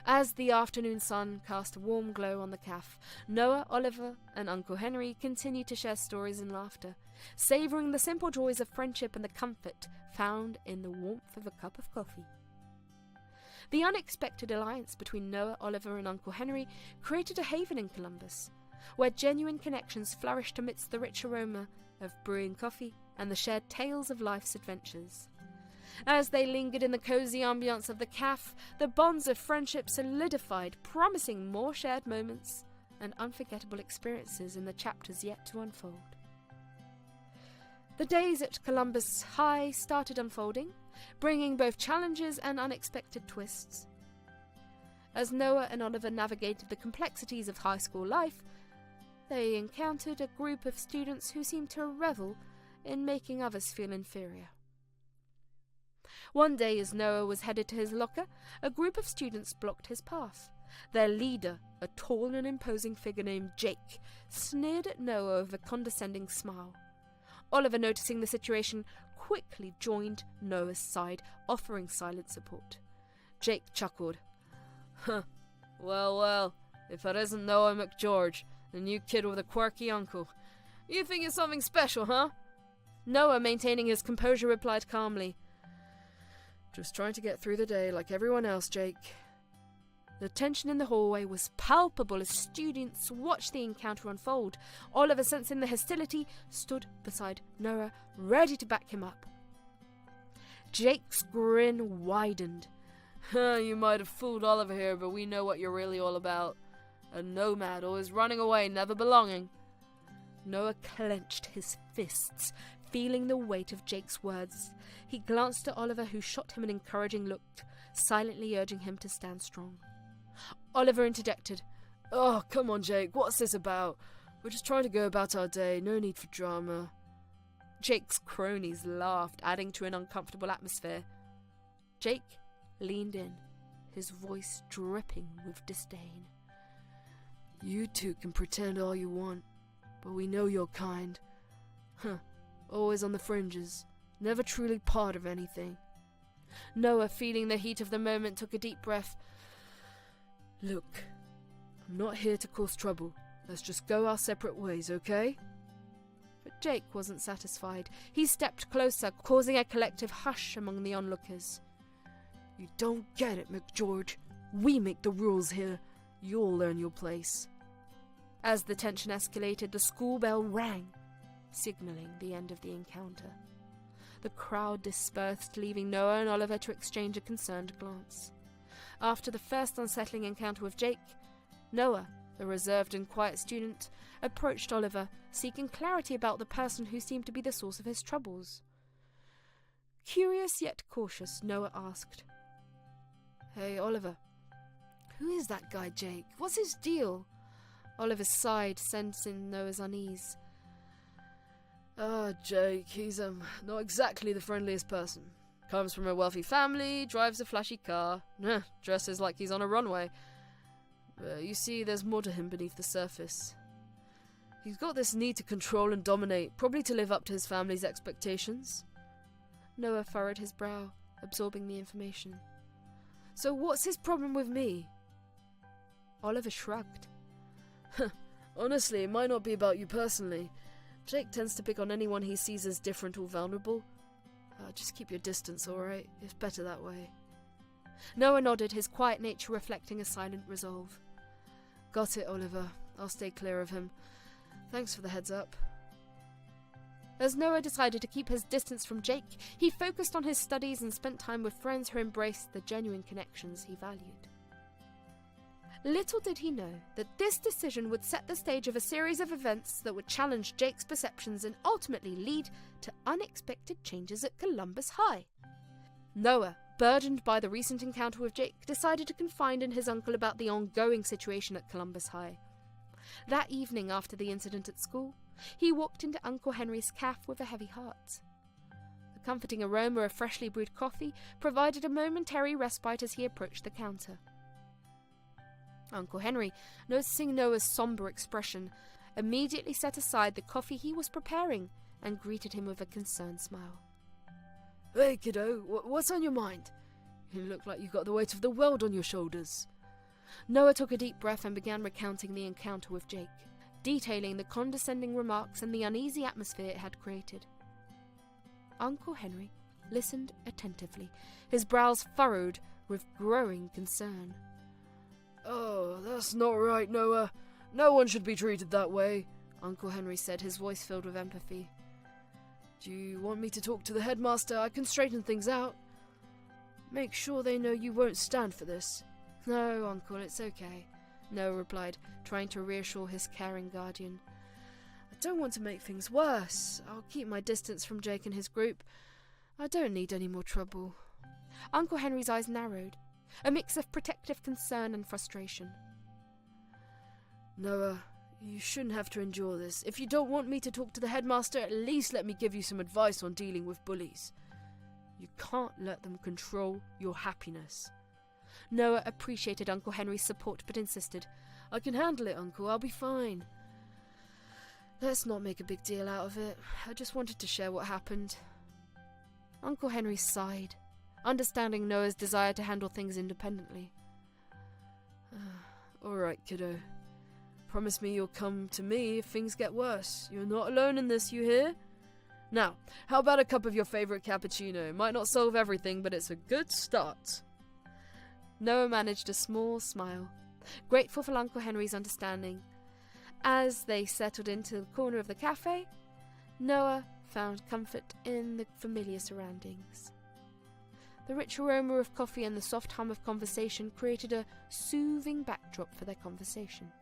As the afternoon sun cast a warm glow on the cafe, Noah, Oliver, and Uncle Henry continued to share stories and laughter, savouring the simple joys of friendship and the comfort found in the warmth of a cup of coffee. The unexpected alliance between Noah, Oliver, and Uncle Henry created a haven in Columbus, where genuine connections flourished amidst the rich aroma of brewing coffee and the shared tales of life's adventures. As they lingered in the cosy ambience of the cafe, the bonds of friendship solidified, promising more shared moments and unforgettable experiences in the chapters yet to unfold. The days at Columbus High started unfolding, bringing both challenges and unexpected twists. As Noah and Oliver navigated the complexities of high school life, they encountered a group of students who seemed to revel in making others feel inferior. One day, as Noah was headed to his locker, a group of students blocked his path. Their leader, a tall and imposing figure named Jake, sneered at Noah with a condescending smile. Oliver, noticing the situation, quickly joined Noah's side, offering silent support. Jake chuckled. Well, if it isn't Noah McGeorge, the new kid with a quirky uncle. You think you're something special, huh?" Noah, maintaining his composure, replied calmly. "Just trying to get through the day like everyone else, Jake." The tension in the hallway was palpable as students watched the encounter unfold. Oliver, sensing the hostility, stood beside Noah, ready to back him up. Jake's grin widened. "You might have fooled Oliver here, but we know what you're really all about. A nomad, always running away, never belonging." Noah clenched his fists, feeling the weight of Jake's words. He glanced at Oliver, who shot him an encouraging look, silently urging him to stand strong. Oliver interjected. "Oh, come on, Jake, what's this about? We're just trying to go about our day, no need for drama." Jake's cronies laughed, adding to an uncomfortable atmosphere. Jake leaned in, his voice dripping with disdain. "You two can pretend all you want, but we know your kind. Always on the fringes, never truly part of anything." Noah, feeling the heat of the moment, took a deep breath. Look, I'm not here to cause trouble. Let's just go our separate ways, okay? But Jake wasn't satisfied. He stepped closer, causing a collective hush among the onlookers. You don't get it, McGeorge. We make the rules here. You'll learn your place. As the tension escalated, the school bell rang, signalling the end of the encounter. The crowd dispersed, leaving Noah and Oliver to exchange a concerned glance. After the first unsettling encounter with Jake, Noah, the reserved and quiet student, approached Oliver, seeking clarity about the person who seemed to be the source of his troubles. Curious yet cautious, Noah asked, "Hey, Oliver, who is that guy Jake? What's his deal?" Oliver sighed, sensing Noah's unease. Jake, he's not exactly the friendliest person. Comes from a wealthy family, drives a flashy car, dresses like he's on a runway. You see, there's more to him beneath the surface. He's got this need to control and dominate, probably to live up to his family's expectations." Noah furrowed his brow, absorbing the information. "So what's his problem with me?" Oliver shrugged. "Honestly, it might not be about you personally. Jake tends to pick on anyone he sees as different or vulnerable. Just keep your distance, alright? It's better that way." Noah nodded, his quiet nature reflecting a silent resolve. "Got it, Oliver. I'll stay clear of him. Thanks for the heads up." As Noah decided to keep his distance from Jake, he focused on his studies and spent time with friends who embraced the genuine connections he valued. Little did he know that this decision would set the stage of a series of events that would challenge Jake's perceptions and ultimately lead to unexpected changes at Columbus High. Noah, burdened by the recent encounter with Jake, decided to confide in his uncle about the ongoing situation at Columbus High. That evening, after the incident at school, he walked into Uncle Henry's cafe with a heavy heart. The comforting aroma of freshly brewed coffee provided a momentary respite as he approached the counter. Uncle Henry, noticing Noah's somber expression, immediately set aside the coffee he was preparing and greeted him with a concerned smile. "Hey, kiddo, what's on your mind? You look like you got the weight of the world on your shoulders." Noah took a deep breath and began recounting the encounter with Jake, detailing the condescending remarks and the uneasy atmosphere it had created. Uncle Henry listened attentively, his brows furrowed with growing concern. "Oh, that's not right, Noah. No one should be treated that way," Uncle Henry said, his voice filled with empathy. "Do you want me to talk to the headmaster? I can straighten things out. Make sure they know you won't stand for this." "No, Uncle, it's okay," Noah replied, trying to reassure his caring guardian. "I don't want to make things worse. I'll keep my distance from Jake and his group. I don't need any more trouble." Uncle Henry's eyes narrowed, a mix of protective concern and frustration. "Noah, you shouldn't have to endure this. If you don't want me to talk to the headmaster, at least let me give you some advice on dealing with bullies. You can't let them control your happiness." Noah appreciated Uncle Henry's support but insisted. "I can handle it, Uncle. I'll be fine. Let's not make a big deal out of it. I just wanted to share what happened." Uncle Henry sighed, understanding Noah's desire to handle things independently. "Alright, kiddo. Promise me you'll come to me if things get worse. You're not alone in this, you hear? Now, how about a cup of your favourite cappuccino? It might not solve everything, but it's a good start." Noah managed a small smile, grateful for Uncle Henry's understanding. As they settled into the corner of the cafe, Noah found comfort in the familiar surroundings. The rich aroma of coffee and the soft hum of conversation created a soothing backdrop for their conversation.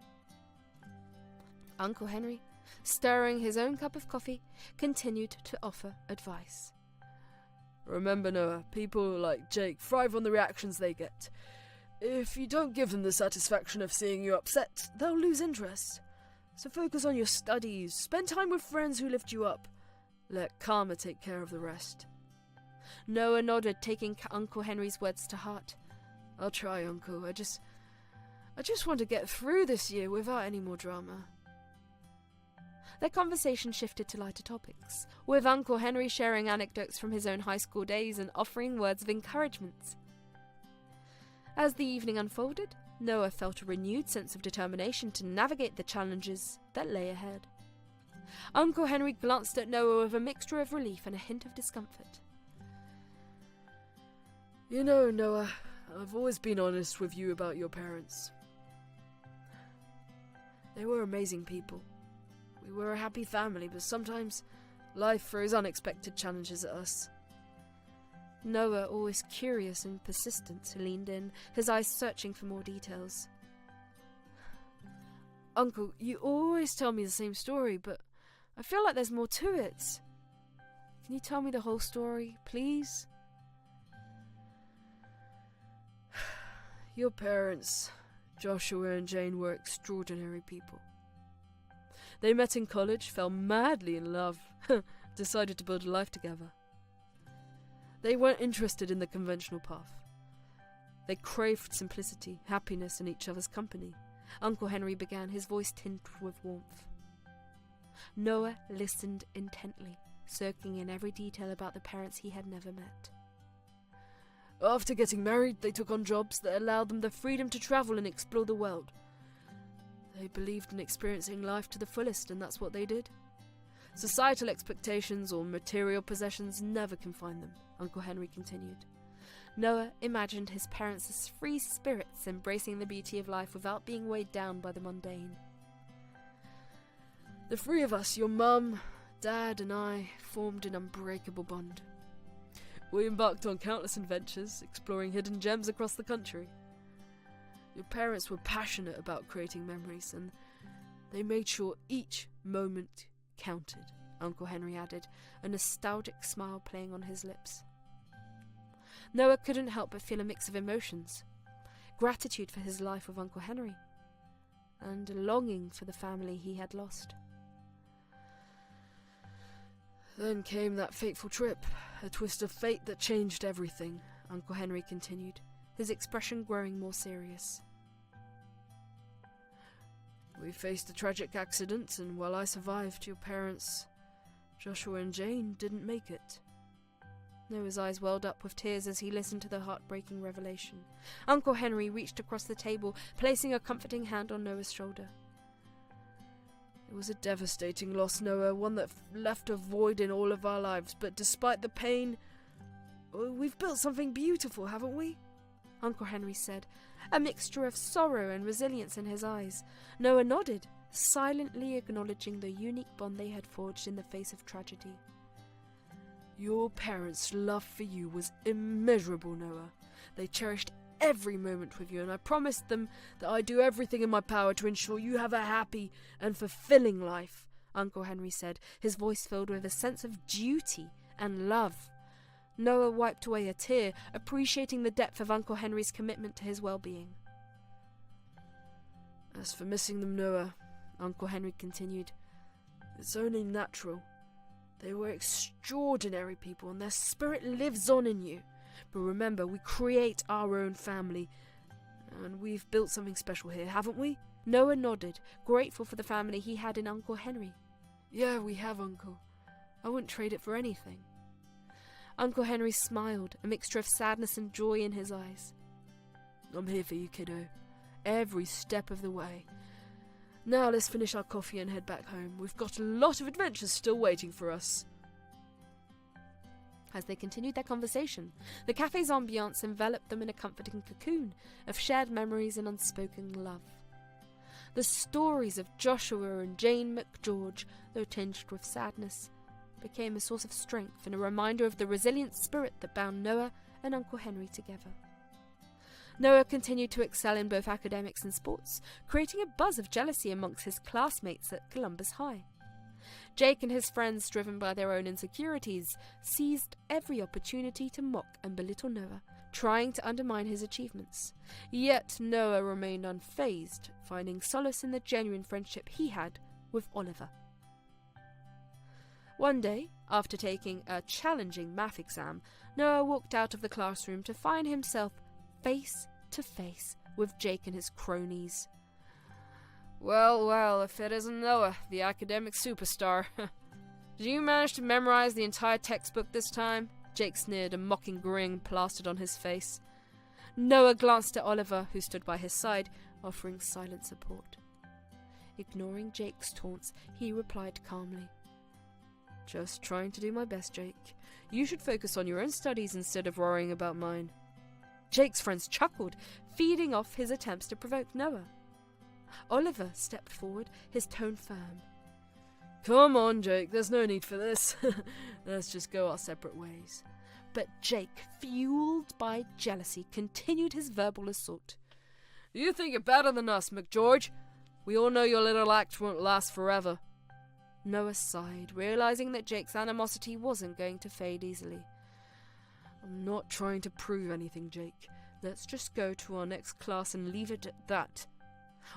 Uncle Henry, stirring his own cup of coffee, continued to offer advice. "Remember, Noah, people like Jake thrive on the reactions they get. If you don't give them the satisfaction of seeing you upset, they'll lose interest. So focus on your studies, spend time with friends who lift you up. Let karma take care of the rest." Noah nodded, taking Uncle Henry's words to heart. "I'll try, Uncle. I just want to get through this year without any more drama." Their conversation shifted to lighter topics, with Uncle Henry sharing anecdotes from his own high school days and offering words of encouragement. As the evening unfolded, Noah felt a renewed sense of determination to navigate the challenges that lay ahead. Uncle Henry glanced at Noah with a mixture of relief and a hint of discomfort. You know, Noah, I've always been honest with you about your parents. They were amazing people. We were a happy family, but sometimes life throws unexpected challenges at us. Noah, always curious and persistent, leaned in, his eyes searching for more details. Uncle, you always tell me the same story, but I feel like there's more to it. Can you tell me the whole story, please? Your parents, Joshua and Jane, were extraordinary people. They met in college, fell madly in love, decided to build a life together. They weren't interested in the conventional path. They craved simplicity, happiness, and each other's company. Uncle Henry began, his voice tinged with warmth. Noah listened intently, soaking in every detail about the parents he had never met. After getting married, they took on jobs that allowed them the freedom to travel and explore the world. They believed in experiencing life to the fullest, and that's what they did. Societal expectations or material possessions never confined them, Uncle Henry continued. Noah imagined his parents as free spirits embracing the beauty of life without being weighed down by the mundane. The three of us, your mum, Dad, and I, formed an unbreakable bond. We embarked on countless adventures, exploring hidden gems across the country. Your parents were passionate about creating memories, and they made sure each moment counted, Uncle Henry added, a nostalgic smile playing on his lips. Noah couldn't help but feel a mix of emotions. Gratitude for his life with Uncle Henry, and a longing for the family he had lost. Then came that fateful trip, a twist of fate that changed everything, Uncle Henry continued, his expression growing more serious. We faced a tragic accident, and while I survived, your parents, Joshua and Jane, didn't make it. Noah's eyes welled up with tears as he listened to the heartbreaking revelation. Uncle Henry reached across the table, placing a comforting hand on Noah's shoulder. It was a devastating loss, Noah, one that left a void in all of our lives, but despite the pain, we've built something beautiful, haven't we? Uncle Henry said, a mixture of sorrow and resilience in his eyes. Noah nodded, silently acknowledging the unique bond they had forged in the face of tragedy. Your parents' love for you was immeasurable, Noah. They cherished every moment with you, and I promised them that I'd do everything in my power to ensure you have a happy and fulfilling life, Uncle Henry said, his voice filled with a sense of duty and love. Noah wiped away a tear, appreciating the depth of Uncle Henry's commitment to his well-being. As for missing them, Noah, Uncle Henry continued, it's only natural. They were extraordinary people, and their spirit lives on in you. But remember, we create our own family, and we've built something special here, haven't we? Noah nodded, grateful for the family he had in Uncle Henry. Yeah, we have, Uncle. I wouldn't trade it for anything. Uncle Henry smiled, a mixture of sadness and joy in his eyes. I'm here for you, kiddo. Every step of the way. Now let's finish our coffee and head back home. We've got a lot of adventures still waiting for us. As they continued their conversation, the cafe's ambiance enveloped them in a comforting cocoon of shared memories and unspoken love. The stories of Joshua and Jane McGeorge, though tinged with sadness, became a source of strength and a reminder of the resilient spirit that bound Noah and Uncle Henry together. Noah continued to excel in both academics and sports, creating a buzz of jealousy amongst his classmates at Columbus High. Jake and his friends, driven by their own insecurities, seized every opportunity to mock and belittle Noah, trying to undermine his achievements. Yet Noah remained unfazed, finding solace in the genuine friendship he had with Oliver. One day, after taking a challenging math exam, Noah walked out of the classroom to find himself face to face with Jake and his cronies. Well, if it isn't Noah, the academic superstar. Did you manage to memorize the entire textbook this time? Jake sneered, a mocking grin plastered on his face. Noah glanced at Oliver, who stood by his side, offering silent support. Ignoring Jake's taunts, he replied calmly, "Just trying to do my best, Jake. You should focus on your own studies instead of worrying about mine." Jake's friends chuckled, feeding off his attempts to provoke Noah. Oliver stepped forward, his tone firm. "Come on, Jake, there's no need for this. Let's just go our separate ways." But Jake, fueled by jealousy, continued his verbal assault. "You think you're better than us, McGeorge. We all know your little act won't last forever." Noah sighed, realizing that Jake's animosity wasn't going to fade easily. "I'm not trying to prove anything, Jake. Let's just go to our next class and leave it at that."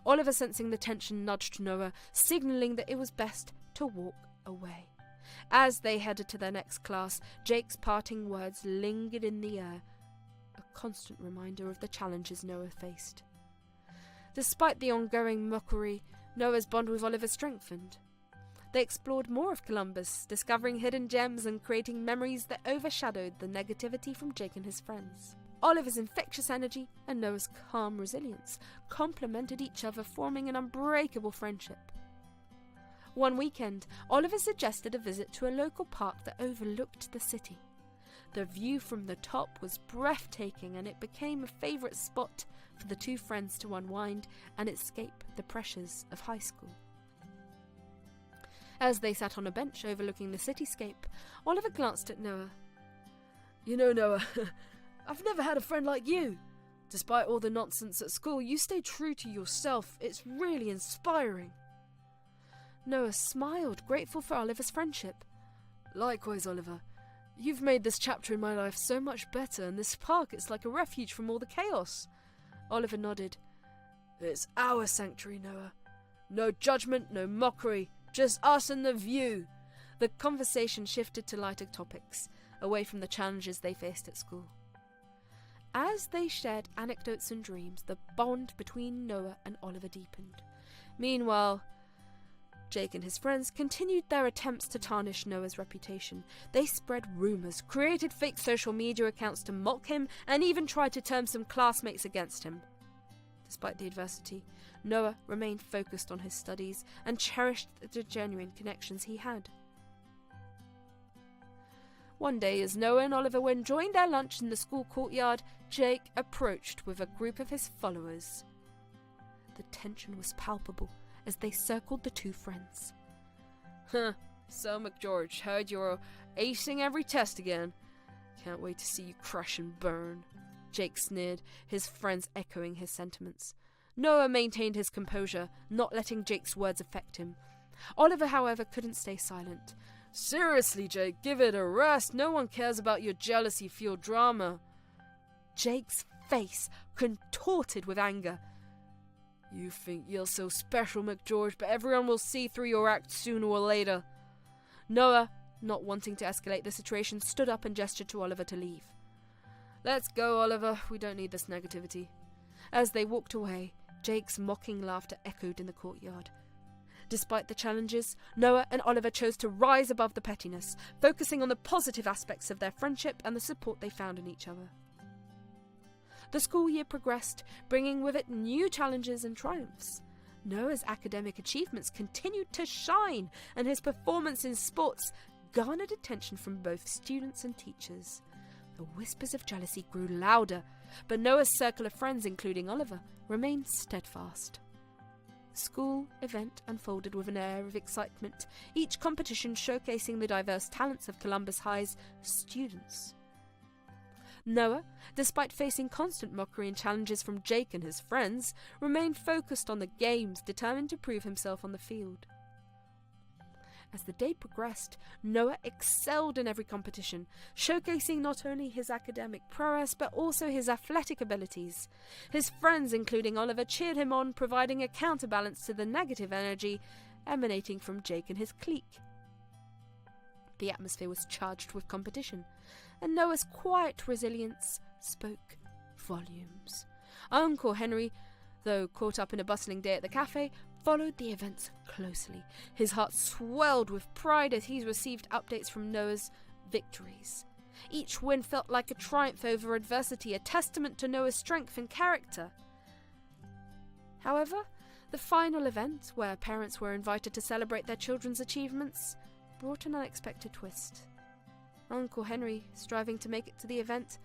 Oliver, sensing the tension, nudged Noah, signaling that it was best to walk away. As they headed to their next class, Jake's parting words lingered in the air, a constant reminder of the challenges Noah faced. Despite the ongoing mockery, Noah's bond with Oliver strengthened. They explored more of Columbus, discovering hidden gems and creating memories that overshadowed the negativity from Jake and his friends. Oliver's infectious energy and Noah's calm resilience complemented each other, forming an unbreakable friendship. One weekend, Oliver suggested a visit to a local park that overlooked the city. The view from the top was breathtaking, and it became a favourite spot for the two friends to unwind and escape the pressures of high school. As they sat on a bench overlooking the cityscape, Oliver glanced at Noah. "You know, Noah, I've never had a friend like you. Despite all the nonsense at school, you stay true to yourself. It's really inspiring." Noah smiled, grateful for Oliver's friendship. "Likewise, Oliver. You've made this chapter in my life so much better, and this park is like a refuge from all the chaos." Oliver nodded. "It's our sanctuary, Noah. No judgment, no mockery, just us and the view." The conversation shifted to lighter topics, away from the challenges they faced at school. As they shared anecdotes and dreams, the bond between Noah and Oliver deepened. Meanwhile, Jake and his friends continued their attempts to tarnish Noah's reputation. They spread rumours, created fake social media accounts to mock him, and even tried to turn some classmates against him. Despite the adversity, Noah remained focused on his studies and cherished the genuine connections he had. One day, as Noah and Oliver were enjoying their lunch in the school courtyard, Jake approached with a group of his followers. The tension was palpable as they circled the two friends. So McGeorge, heard you're acing every test again. Can't wait to see you crash and burn." Jake sneered, his friends echoing his sentiments. Noah maintained his composure, not letting Jake's words affect him. Oliver, however, couldn't stay silent. "Seriously, Jake, give it a rest. No one cares about your jealousy-fueled drama." Jake's face contorted with anger. "You think you're so special, McGeorge, but everyone will see through your act sooner or later." Noah, not wanting to escalate the situation, stood up and gestured to Oliver to leave. "Let's go, Oliver. We don't need this negativity." As they walked away, Jake's mocking laughter echoed in the courtyard. Despite the challenges, Noah and Oliver chose to rise above the pettiness, focusing on the positive aspects of their friendship and the support they found in each other. The school year progressed, bringing with it new challenges and triumphs. Noah's academic achievements continued to shine, and his performance in sports garnered attention from both students and teachers. The whispers of jealousy grew louder, but Noah's circle of friends, including Oliver, remained steadfast. The school event unfolded with an air of excitement, each competition showcasing the diverse talents of Columbus High's students. Noah, despite facing constant mockery and challenges from Jake and his friends, remained focused on the games, determined to prove himself on the field. As the day progressed, Noah excelled in every competition, showcasing not only his academic prowess but also his athletic abilities. His friends, including Oliver, cheered him on, providing a counterbalance to the negative energy emanating from Jake and his clique. The atmosphere was charged with competition, and Noah's quiet resilience spoke volumes. Uncle Henry, though caught up in a bustling day at the cafe, followed the events closely. His heart swelled with pride as he received updates from Noah's victories. Each win felt like a triumph over adversity, a testament to Noah's strength and character. However, the final event, where parents were invited to celebrate their children's achievements, brought an unexpected twist. Uncle Henry, striving to make it to the event,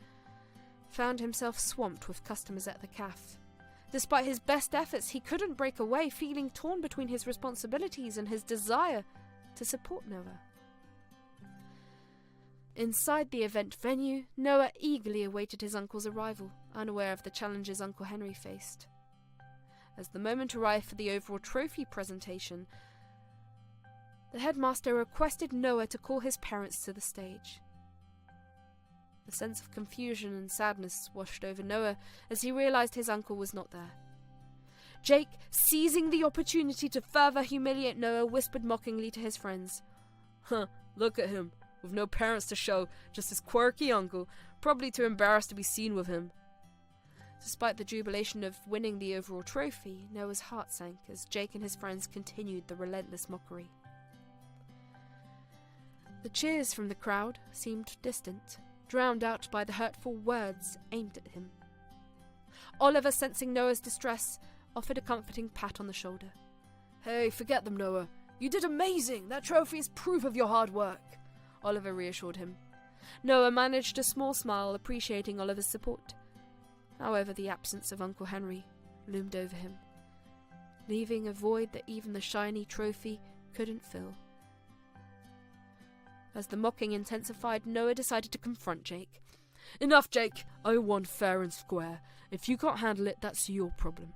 found himself swamped with customers at the cafe. Despite his best efforts, he couldn't break away, feeling torn between his responsibilities and his desire to support Noah. Inside the event venue, Noah eagerly awaited his uncle's arrival, unaware of the challenges Uncle Henry faced. As the moment arrived for the overall trophy presentation, the headmaster requested Noah to call his parents to the stage. A sense of confusion and sadness washed over Noah as he realized his uncle was not there. Jake, seizing the opportunity to further humiliate Noah, whispered mockingly to his friends, "Huh, look at him, with no parents to show, just his quirky uncle, probably too embarrassed to be seen with him." Despite the jubilation of winning the overall trophy, Noah's heart sank as Jake and his friends continued the relentless mockery. The cheers from the crowd seemed distant, drowned out by the hurtful words aimed at him. Oliver, sensing Noah's distress, offered a comforting pat on the shoulder. "Hey, forget them, Noah. You did amazing! That trophy is proof of your hard work," Oliver reassured him. Noah managed a small smile, appreciating Oliver's support. However, the absence of Uncle Henry loomed over him, leaving a void that even the shiny trophy couldn't fill. As the mocking intensified, Noah decided to confront Jake. "Enough, Jake! I won fair and square. If you can't handle it, that's your problem."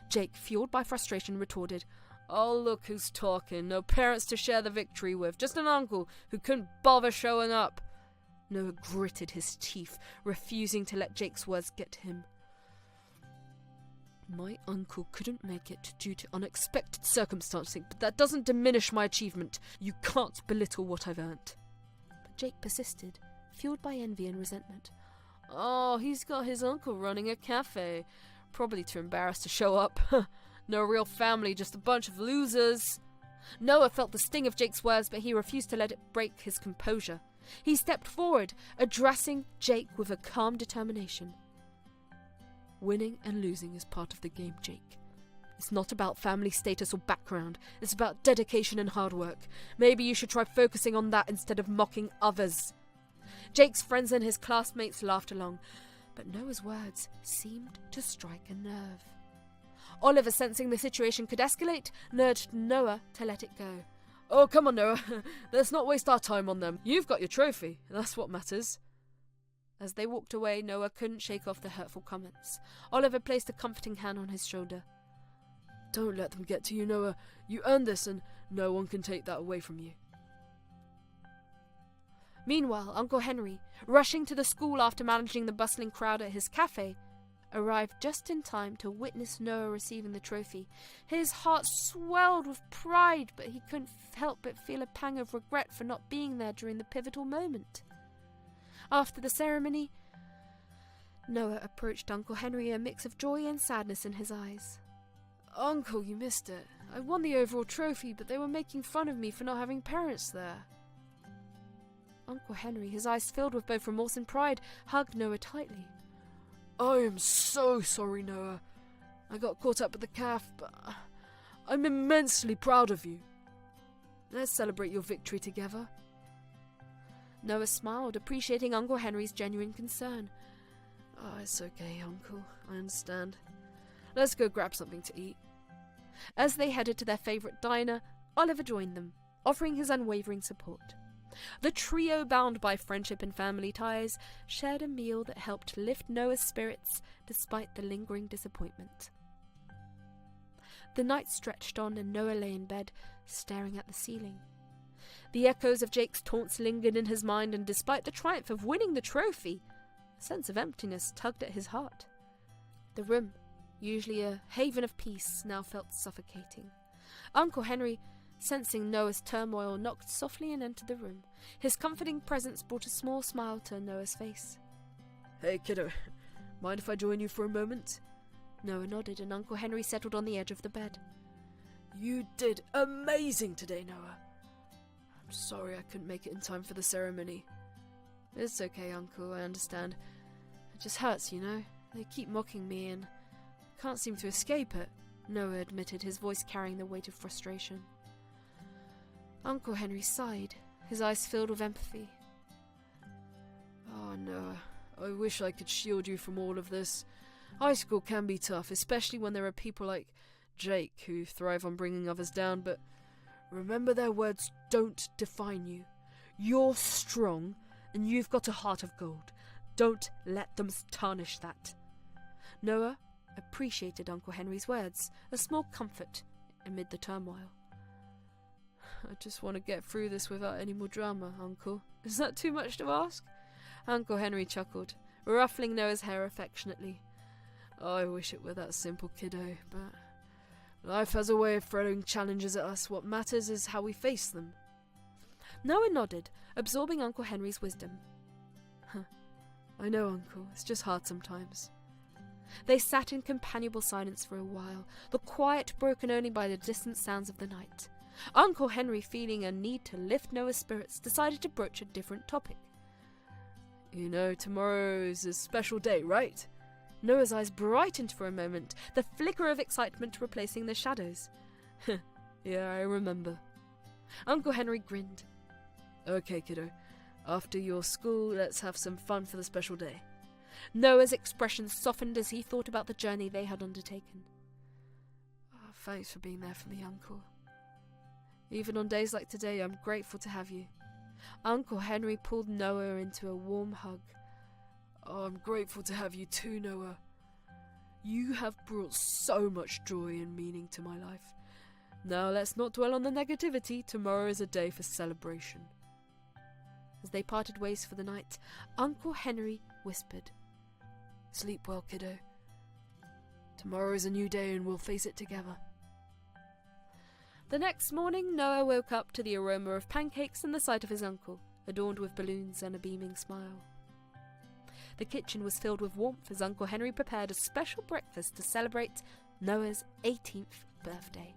Jake, fueled by frustration, retorted, "Oh, look who's talking. No parents to share the victory with. Just an uncle who couldn't bother showing up." Noah gritted his teeth, refusing to let Jake's words get to him. "My uncle couldn't make it due to unexpected circumstances, but that doesn't diminish my achievement. You can't belittle what I've earned." But Jake persisted, fueled by envy and resentment. "Oh, he's got his uncle running a cafe. Probably too embarrassed to show up. No real family, just a bunch of losers." Noah felt the sting of Jake's words, but he refused to let it break his composure. He stepped forward, addressing Jake with a calm determination. "Winning and losing is part of the game, Jake. It's not about family status or background. It's about dedication and hard work. Maybe you should try focusing on that instead of mocking others." Jake's friends and his classmates laughed along, but Noah's words seemed to strike a nerve. Oliver, sensing the situation could escalate, nudged Noah to let it go. "Oh, come on, Noah. Let's not waste our time on them. You've got your trophy. That's what matters." As they walked away, Noah couldn't shake off the hurtful comments. Oliver placed a comforting hand on his shoulder. "Don't let them get to you, Noah. You earned this, and no one can take that away from you." Meanwhile, Uncle Henry, rushing to the school after managing the bustling crowd at his cafe, arrived just in time to witness Noah receiving the trophy. His heart swelled with pride, but he couldn't help but feel a pang of regret for not being there during the pivotal moment. After the ceremony, Noah approached Uncle Henry, a mix of joy and sadness in his eyes. "Uncle, you missed it. I won the overall trophy, but they were making fun of me for not having parents there." Uncle Henry, his eyes filled with both remorse and pride, hugged Noah tightly. "I am so sorry, Noah. I got caught up at the cafe, but I'm immensely proud of you. Let's celebrate your victory together." Noah smiled, appreciating Uncle Henry's genuine concern. "Oh, it's okay, Uncle. I understand. Let's go grab something to eat." As they headed to their favourite diner, Oliver joined them, offering his unwavering support. The trio, bound by friendship and family ties, shared a meal that helped lift Noah's spirits despite the lingering disappointment. The night stretched on and Noah lay in bed, staring at the ceiling. The echoes of Jake's taunts lingered in his mind, and despite the triumph of winning the trophy, a sense of emptiness tugged at his heart. The room, usually a haven of peace, now felt suffocating. Uncle Henry, sensing Noah's turmoil, knocked softly and entered the room. His comforting presence brought a small smile to Noah's face. "Hey, kiddo. Mind if I join you for a moment?" Noah nodded, and Uncle Henry settled on the edge of the bed. "You did amazing today, Noah. I'm sorry I couldn't make it in time for the ceremony." It's okay, Uncle, I understand. It just hurts, you know? They keep mocking me and I can't seem to escape it, Noah admitted, his voice carrying the weight of frustration. Uncle Henry sighed, his eyes filled with empathy. Oh, Noah, I wish I could shield you from all of this. High school can be tough, especially when there are people like Jake who thrive on bringing others down, but remember, their words don't define you. You're strong, and you've got a heart of gold. Don't let them tarnish that. Noah appreciated Uncle Henry's words, a small comfort amid the turmoil. I just want to get through this without any more drama, Uncle. Is that too much to ask? Uncle Henry chuckled, ruffling Noah's hair affectionately. I wish it were that simple, kiddo, but life has a way of throwing challenges at us. What matters is how we face them. Noah nodded, absorbing Uncle Henry's wisdom. I know, Uncle. It's just hard sometimes. They sat in companionable silence for a while, the quiet broken only by the distant sounds of the night. Uncle Henry, feeling a need to lift Noah's spirits, decided to broach a different topic. You know, tomorrow's a special day, right? Noah's eyes brightened for a moment, the flicker of excitement replacing the shadows. Yeah, I remember. Uncle Henry grinned. Okay, kiddo. After your school, let's have some fun for the special day. Noah's expression softened as he thought about the journey they had undertaken. Oh, thanks for being there for me, Uncle. Even on days like today, I'm grateful to have you. Uncle Henry pulled Noah into a warm hug. Oh, I'm grateful to have you too, Noah. You have brought so much joy and meaning to my life. Now let's not dwell on the negativity. Tomorrow is a day for celebration. As they parted ways for the night, Uncle Henry whispered, Sleep well, kiddo. Tomorrow is a new day and we'll face it together. The next morning, Noah woke up to the aroma of pancakes and the sight of his uncle, adorned with balloons and a beaming smile. The kitchen was filled with warmth as Uncle Henry prepared a special breakfast to celebrate Noah's 18th birthday.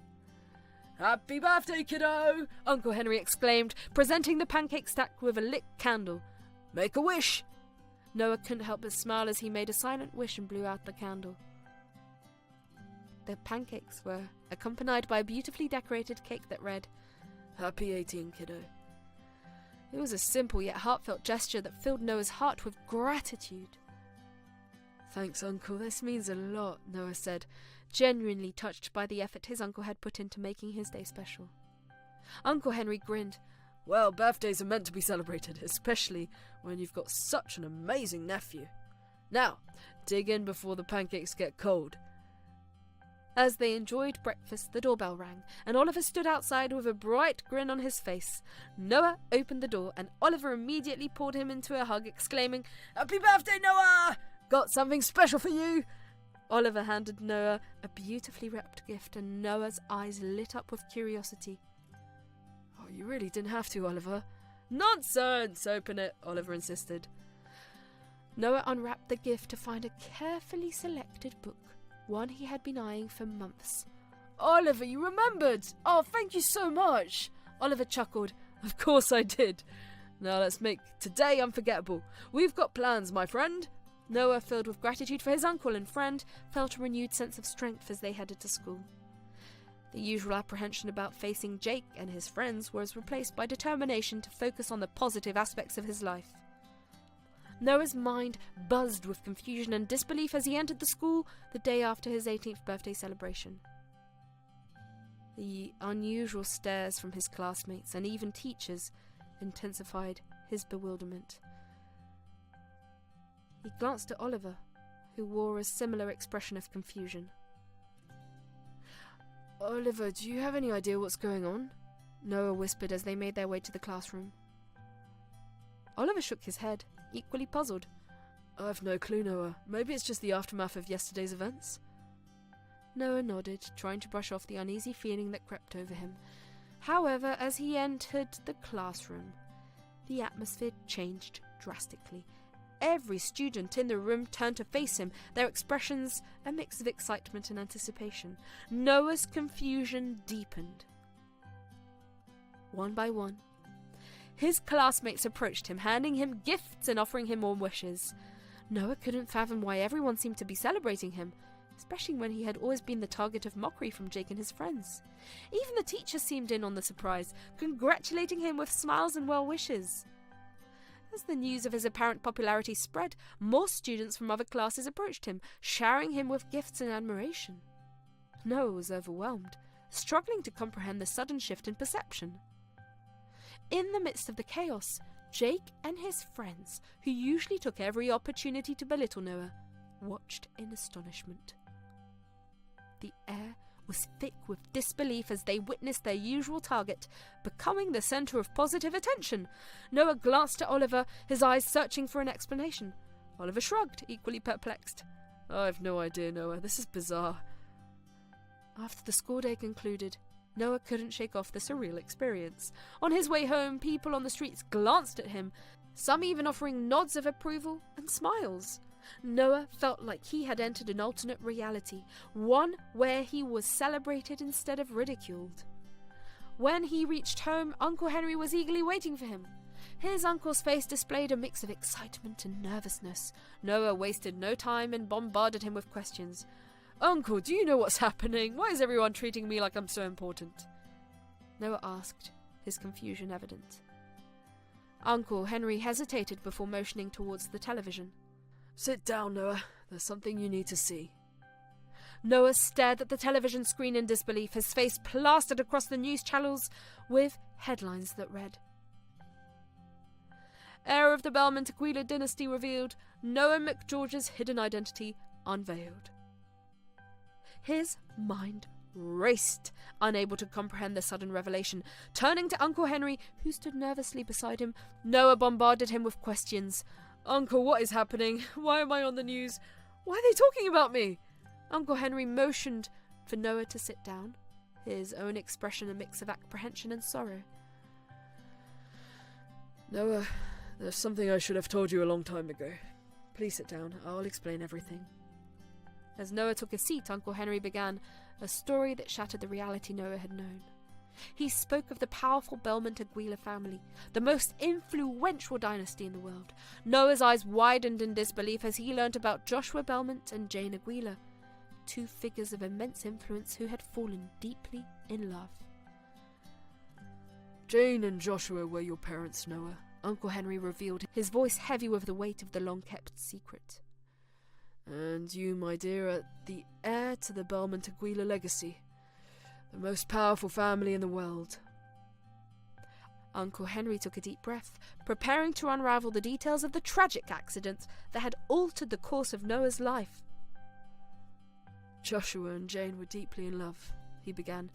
Happy birthday, kiddo! Uncle Henry exclaimed, presenting the pancake stack with a lit candle. Make a wish! Noah couldn't help but smile as he made a silent wish and blew out the candle. The pancakes were accompanied by a beautifully decorated cake that read, Happy 18, kiddo. It was a simple yet heartfelt gesture that filled Noah's heart with gratitude. Thanks, Uncle. This means a lot, Noah said, genuinely touched by the effort his uncle had put into making his day special. Uncle Henry grinned. Well, birthdays are meant to be celebrated, especially when you've got such an amazing nephew. Now, dig in before the pancakes get cold. As they enjoyed breakfast, the doorbell rang, and Oliver stood outside with a bright grin on his face. Noah opened the door, and Oliver immediately pulled him into a hug, exclaiming, Happy birthday, Noah! Got something special for you! Oliver handed Noah a beautifully wrapped gift, and Noah's eyes lit up with curiosity. Oh, you really didn't have to, Oliver. Nonsense! Open it, Oliver insisted. Noah unwrapped the gift to find a carefully selected book, one he had been eyeing for months. Oliver, you remembered! Oh, thank you so much! Oliver chuckled. Of course I did. Now let's make today unforgettable. We've got plans, my friend. Noah, filled with gratitude for his uncle and friend, felt a renewed sense of strength as they headed to school. The usual apprehension about facing Jake and his friends was replaced by determination to focus on the positive aspects of his life. Noah's mind buzzed with confusion and disbelief as he entered the school the day after his 18th birthday celebration. The unusual stares from his classmates and even teachers intensified his bewilderment. He glanced at Oliver, who wore a similar expression of confusion. Oliver, do you have any idea what's going on? Noah whispered as they made their way to the classroom. Oliver shook his head, equally puzzled. I've no clue, Noah. Maybe it's just the aftermath of yesterday's events? Noah nodded, trying to brush off the uneasy feeling that crept over him. However, as he entered the classroom, the atmosphere changed drastically. Every student in the room turned to face him, their expressions a mix of excitement and anticipation. Noah's confusion deepened. One by one, His classmates approached him, handing him gifts and offering him more wishes. Noah couldn't fathom why everyone seemed to be celebrating him, especially when he had always been the target of mockery from Jake and his friends. Even the teachers seemed in on the surprise, congratulating him with smiles and well wishes. As the news of his apparent popularity spread, more students from other classes approached him, showering him with gifts and admiration. Noah was overwhelmed, struggling to comprehend the sudden shift in perception. In the midst of the chaos, Jake and his friends, who usually took every opportunity to belittle Noah, watched in astonishment. The air was thick with disbelief as they witnessed their usual target becoming the centre of positive attention. Noah glanced at Oliver, his eyes searching for an explanation. Oliver shrugged, equally perplexed. I've no idea, Noah. This is bizarre. After the school day concluded, Noah couldn't shake off the surreal experience. On his way home, people on the streets glanced at him, some even offering nods of approval and smiles. Noah felt like he had entered an alternate reality, one where he was celebrated instead of ridiculed. When he reached home, Uncle Henry was eagerly waiting for him. His uncle's face displayed a mix of excitement and nervousness. Noah wasted no time and bombarded him with questions. Uncle, do you know what's happening? Why is everyone treating me like I'm so important? Noah asked, his confusion evident. Uncle Henry hesitated before motioning towards the television. Sit down, Noah. There's something you need to see. Noah stared at the television screen in disbelief, his face plastered across the news channels with headlines that read, Heir of the Belmont Aguila dynasty revealed, Noah McGeorge's hidden identity unveiled. His mind raced, unable to comprehend the sudden revelation. Turning to Uncle Henry, who stood nervously beside him, Noah bombarded him with questions. Uncle, what is happening? Why am I on the news? Why are they talking about me? Uncle Henry motioned for Noah to sit down, his own expression a mix of apprehension and sorrow. Noah, there's something I should have told you a long time ago. Please sit down. I'll explain everything. As Noah took a seat, Uncle Henry began a story that shattered the reality Noah had known. He spoke of the powerful Belmont Aguila family, the most influential dynasty in the world. Noah's eyes widened in disbelief as he learnt about Joshua Belmont and Jane Aguila, two figures of immense influence who had fallen deeply in love. Jane and Joshua were your parents, Noah, Uncle Henry revealed, his voice heavy with the weight of the long-kept secret. And you, my dear, are the heir to the Belmont Aguila legacy, the most powerful family in the world. Uncle Henry took a deep breath, preparing to unravel the details of the tragic accident that had altered the course of Noah's life. Joshua and Jane were deeply in love, he began,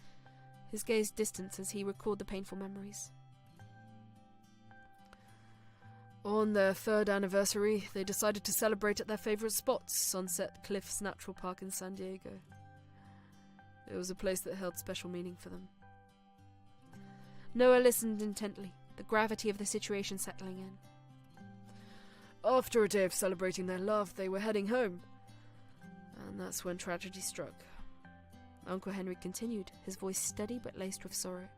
his gaze distant as he recalled the painful memories. On their 3rd anniversary, they decided to celebrate at their favourite spot, Sunset Cliffs Natural Park in San Diego. It was a place that held special meaning for them. Noah listened intently, the gravity of the situation settling in. After a day of celebrating their love, they were heading home. And that's when tragedy struck. Uncle Henry continued, his voice steady but laced with sorrow.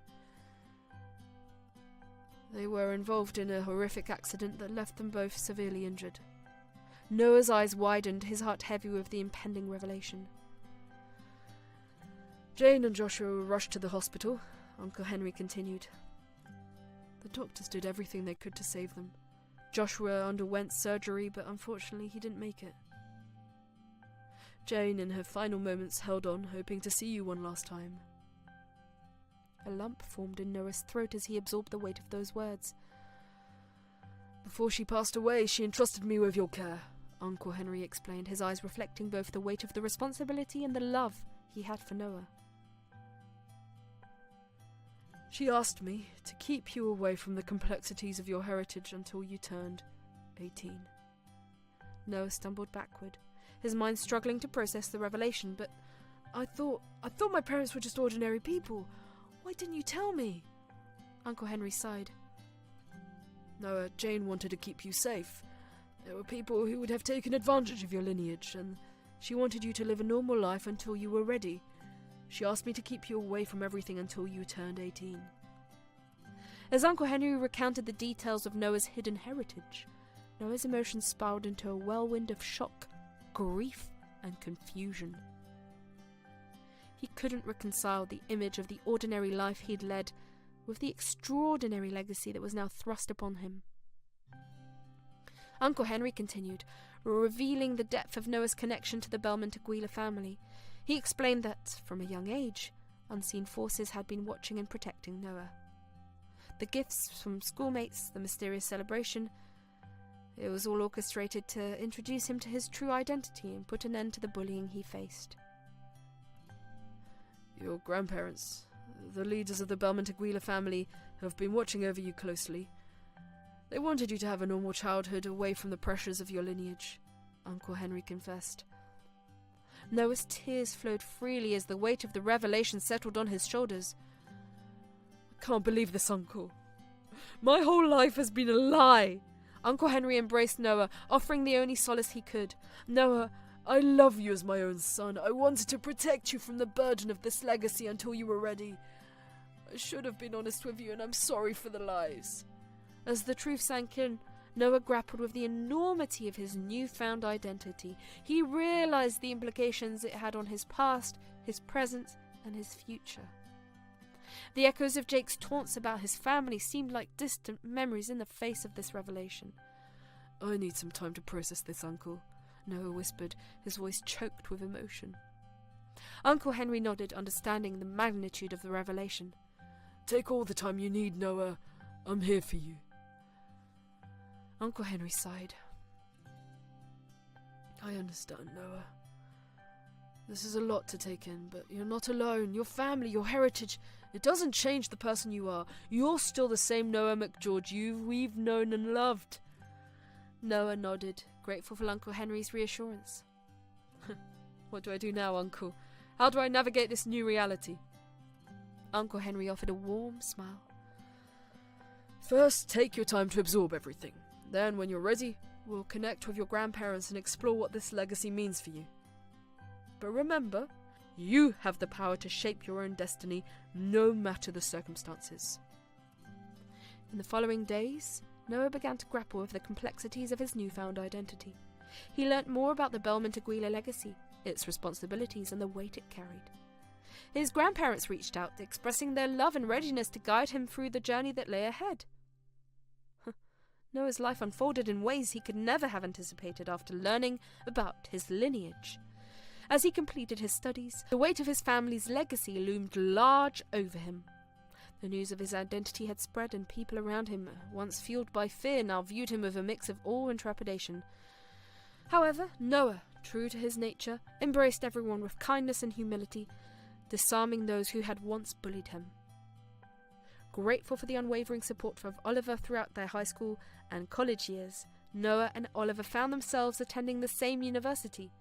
They were involved in a horrific accident that left them both severely injured. Noah's eyes widened, his heart heavy with the impending revelation. Jane and Joshua were rushed to the hospital, Uncle Henry continued. The doctors did everything they could to save them. Joshua underwent surgery, but unfortunately he didn't make it. Jane, in her final moments, held on, hoping to see you one last time. A lump formed in Noah's throat as he absorbed the weight of those words. Before she passed away, she entrusted me with your care, Uncle Henry explained, his eyes reflecting both the weight of the responsibility and the love he had for Noah. She asked me to keep you away from the complexities of your heritage until you turned 18. Noah stumbled backward, his mind struggling to process the revelation, but I thought my parents were just ordinary people. Why didn't you tell me? Uncle Henry sighed. Noah, Jane wanted to keep you safe. There were people who would have taken advantage of your lineage, and she wanted you to live a normal life until you were ready. She asked me to keep you away from everything until you turned 18. As Uncle Henry recounted the details of Noah's hidden heritage, Noah's emotions spiraled into a whirlwind of shock, grief, and confusion. He couldn't reconcile the image of the ordinary life he'd led with the extraordinary legacy that was now thrust upon him. Uncle Henry continued, revealing the depth of Noah's connection to the Belmont Aguila family. He explained that, from a young age, unseen forces had been watching and protecting Noah. The gifts from schoolmates, the mysterious celebration, it was all orchestrated to introduce him to his true identity and put an end to the bullying he faced. Your grandparents, the leaders of the Belmont Aguila family, have been watching over you closely. They wanted you to have a normal childhood away from the pressures of your lineage, Uncle Henry confessed. Noah's tears flowed freely as the weight of the revelation settled on his shoulders. I can't believe this, Uncle. My whole life has been a lie. Uncle Henry embraced Noah, offering the only solace he could. Noah, I love you as my own son. I wanted to protect you from the burden of this legacy until you were ready. I should have been honest with you, and I'm sorry for the lies. As the truth sank in, Noah grappled with the enormity of his newfound identity. He realized the implications it had on his past, his present, and his future. The echoes of Jake's taunts about his family seemed like distant memories in the face of this revelation. I need some time to process this, Uncle, Noah whispered, his voice choked with emotion. Uncle Henry nodded, understanding the magnitude of the revelation. Take all the time you need, Noah. I'm here for you. Uncle Henry sighed. I understand, Noah. This is a lot to take in, but you're not alone. Your family, your heritage, it doesn't change the person you are. You're still the same Noah McGeorge we've known and loved. Noah nodded, grateful for Uncle Henry's reassurance. What do I do now, Uncle? How do I navigate this new reality? Uncle Henry offered a warm smile. First, take your time to absorb everything. Then, when you're ready, we'll connect with your grandparents and explore what this legacy means for you. But remember, you have the power to shape your own destiny, no matter the circumstances. In the following days, Noah began to grapple with the complexities of his newfound identity. He learnt more about the Belmont Aguila legacy, its responsibilities, and the weight it carried. His grandparents reached out, expressing their love and readiness to guide him through the journey that lay ahead. Noah's life unfolded in ways he could never have anticipated after learning about his lineage. As he completed his studies, the weight of his family's legacy loomed large over him. The news of his identity had spread, and people around him, once fueled by fear, now viewed him with a mix of awe and trepidation. However, Noah, true to his nature, embraced everyone with kindness and humility, disarming those who had once bullied him. Grateful for the unwavering support of Oliver throughout their high school and college years, Noah and Oliver found themselves attending the same university.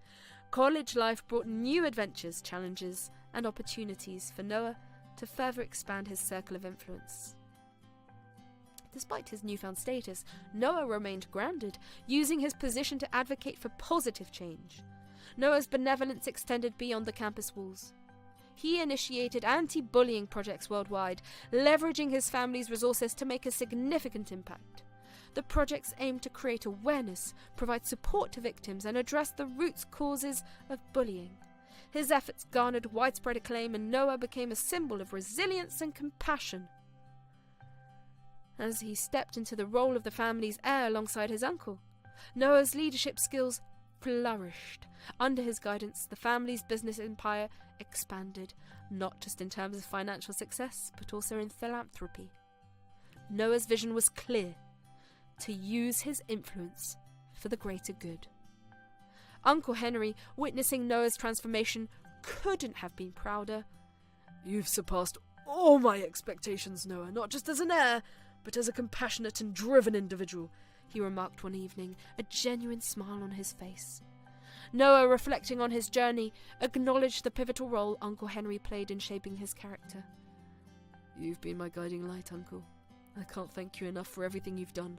College life brought new adventures, challenges, and opportunities for Noah to further expand his circle of influence. Despite his newfound status, Noah remained grounded, using his position to advocate for positive change. Noah's benevolence extended beyond the campus walls. He initiated anti-bullying projects worldwide, leveraging his family's resources to make a significant impact. The projects aimed to create awareness, provide support to victims, and address the root causes of bullying. His efforts garnered widespread acclaim, and Noah became a symbol of resilience and compassion. As he stepped into the role of the family's heir alongside his uncle, Noah's leadership skills flourished. Under his guidance, the family's business empire expanded, not just in terms of financial success, but also in philanthropy. Noah's vision was clear: to use his influence for the greater good. Uncle Henry, witnessing Noah's transformation, couldn't have been prouder. You've surpassed all my expectations, Noah, not just as an heir, but as a compassionate and driven individual, he remarked one evening, a genuine smile on his face. Noah, reflecting on his journey, acknowledged the pivotal role Uncle Henry played in shaping his character. You've been my guiding light, Uncle. I can't thank you enough for everything you've done.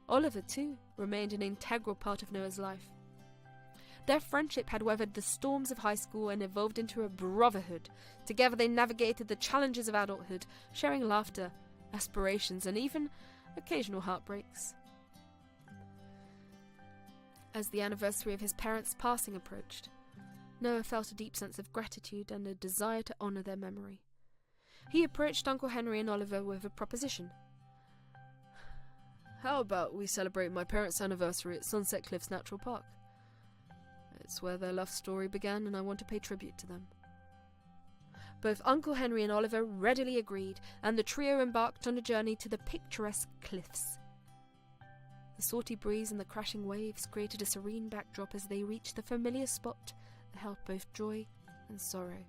Oliver, too, remained an integral part of Noah's life. Their friendship had weathered the storms of high school and evolved into a brotherhood. Together they navigated the challenges of adulthood, sharing laughter aspirations, and even occasional heartbreaks. As the anniversary of his parents' passing approached, Noah felt a deep sense of gratitude and a desire to honour their memory. He approached Uncle Henry and Oliver with a proposition. How about we celebrate my parents' anniversary at Sunset Cliffs Natural Park? It's where their love story began, and I want to pay tribute to them. Both Uncle Henry and Oliver readily agreed, and the trio embarked on a journey to the picturesque cliffs. The salty breeze and the crashing waves created a serene backdrop as they reached the familiar spot that held both joy and sorrow.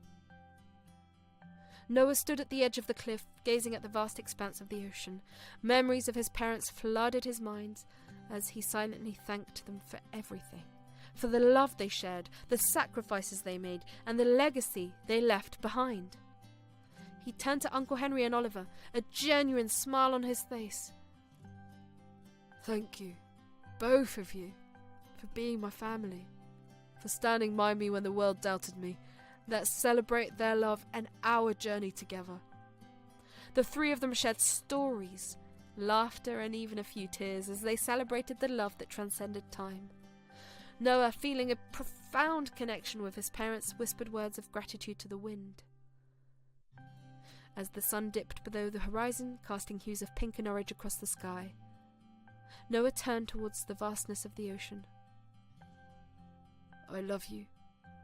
Noah stood at the edge of the cliff, gazing at the vast expanse of the ocean. Memories of his parents flooded his mind as he silently thanked them for everything, for the love they shared, the sacrifices they made, and the legacy they left behind. He turned to Uncle Henry and Oliver, a genuine smile on his face. Thank you, both of you, for being my family, for standing by me when the world doubted me. Let's celebrate their love and our journey together. The three of them shared stories, laughter, and even a few tears as they celebrated the love that transcended time. Noah, feeling a profound connection with his parents, whispered words of gratitude to the wind. As the sun dipped below the horizon, casting hues of pink and orange across the sky, Noah turned towards the vastness of the ocean. I love you,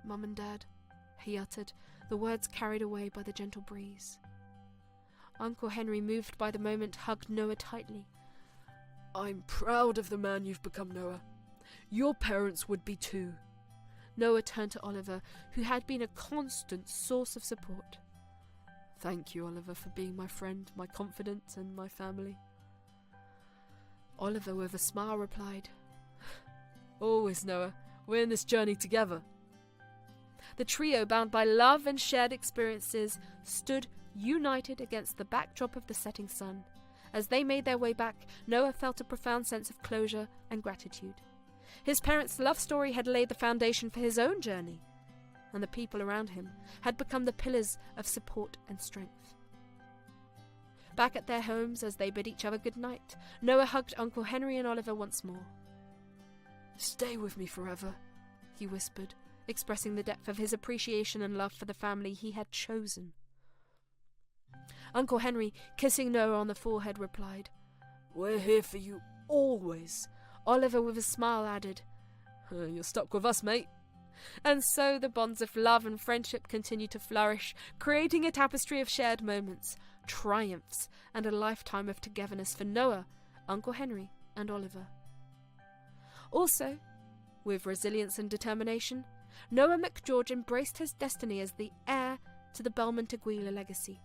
Mum and Dad, he uttered, the words carried away by the gentle breeze. Uncle Henry, moved by the moment, hugged Noah tightly. I'm proud of the man you've become, Noah. Your parents would be too. Noah turned to Oliver, who had been a constant source of support. Thank you, Oliver, for being my friend, my confidant, and my family. Oliver, with a smile, replied, Always, Noah. We're in this journey together. The trio, bound by love and shared experiences, stood united against the backdrop of the setting sun. As they made their way back, Noah felt a profound sense of closure and gratitude. His parents' love story had laid the foundation for his own journey, and the people around him had become the pillars of support and strength. Back at their homes, as they bid each other good night, Noah hugged Uncle Henry and Oliver once more. Stay with me forever, he whispered, expressing the depth of his appreciation and love for the family he had chosen. Uncle Henry, kissing Noah on the forehead, replied, We're here for you always. Oliver, with a smile, added, You're stuck with us, mate. And so the bonds of love and friendship continued to flourish, creating a tapestry of shared moments, triumphs, and a lifetime of togetherness for Noah, Uncle Henry, and Oliver. Also, with resilience and determination, Noah McGeorge embraced his destiny as the heir to the Belmont Aguila legacy,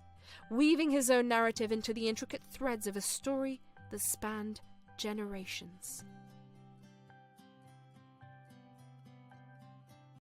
weaving his own narrative into the intricate threads of a story that spanned generations.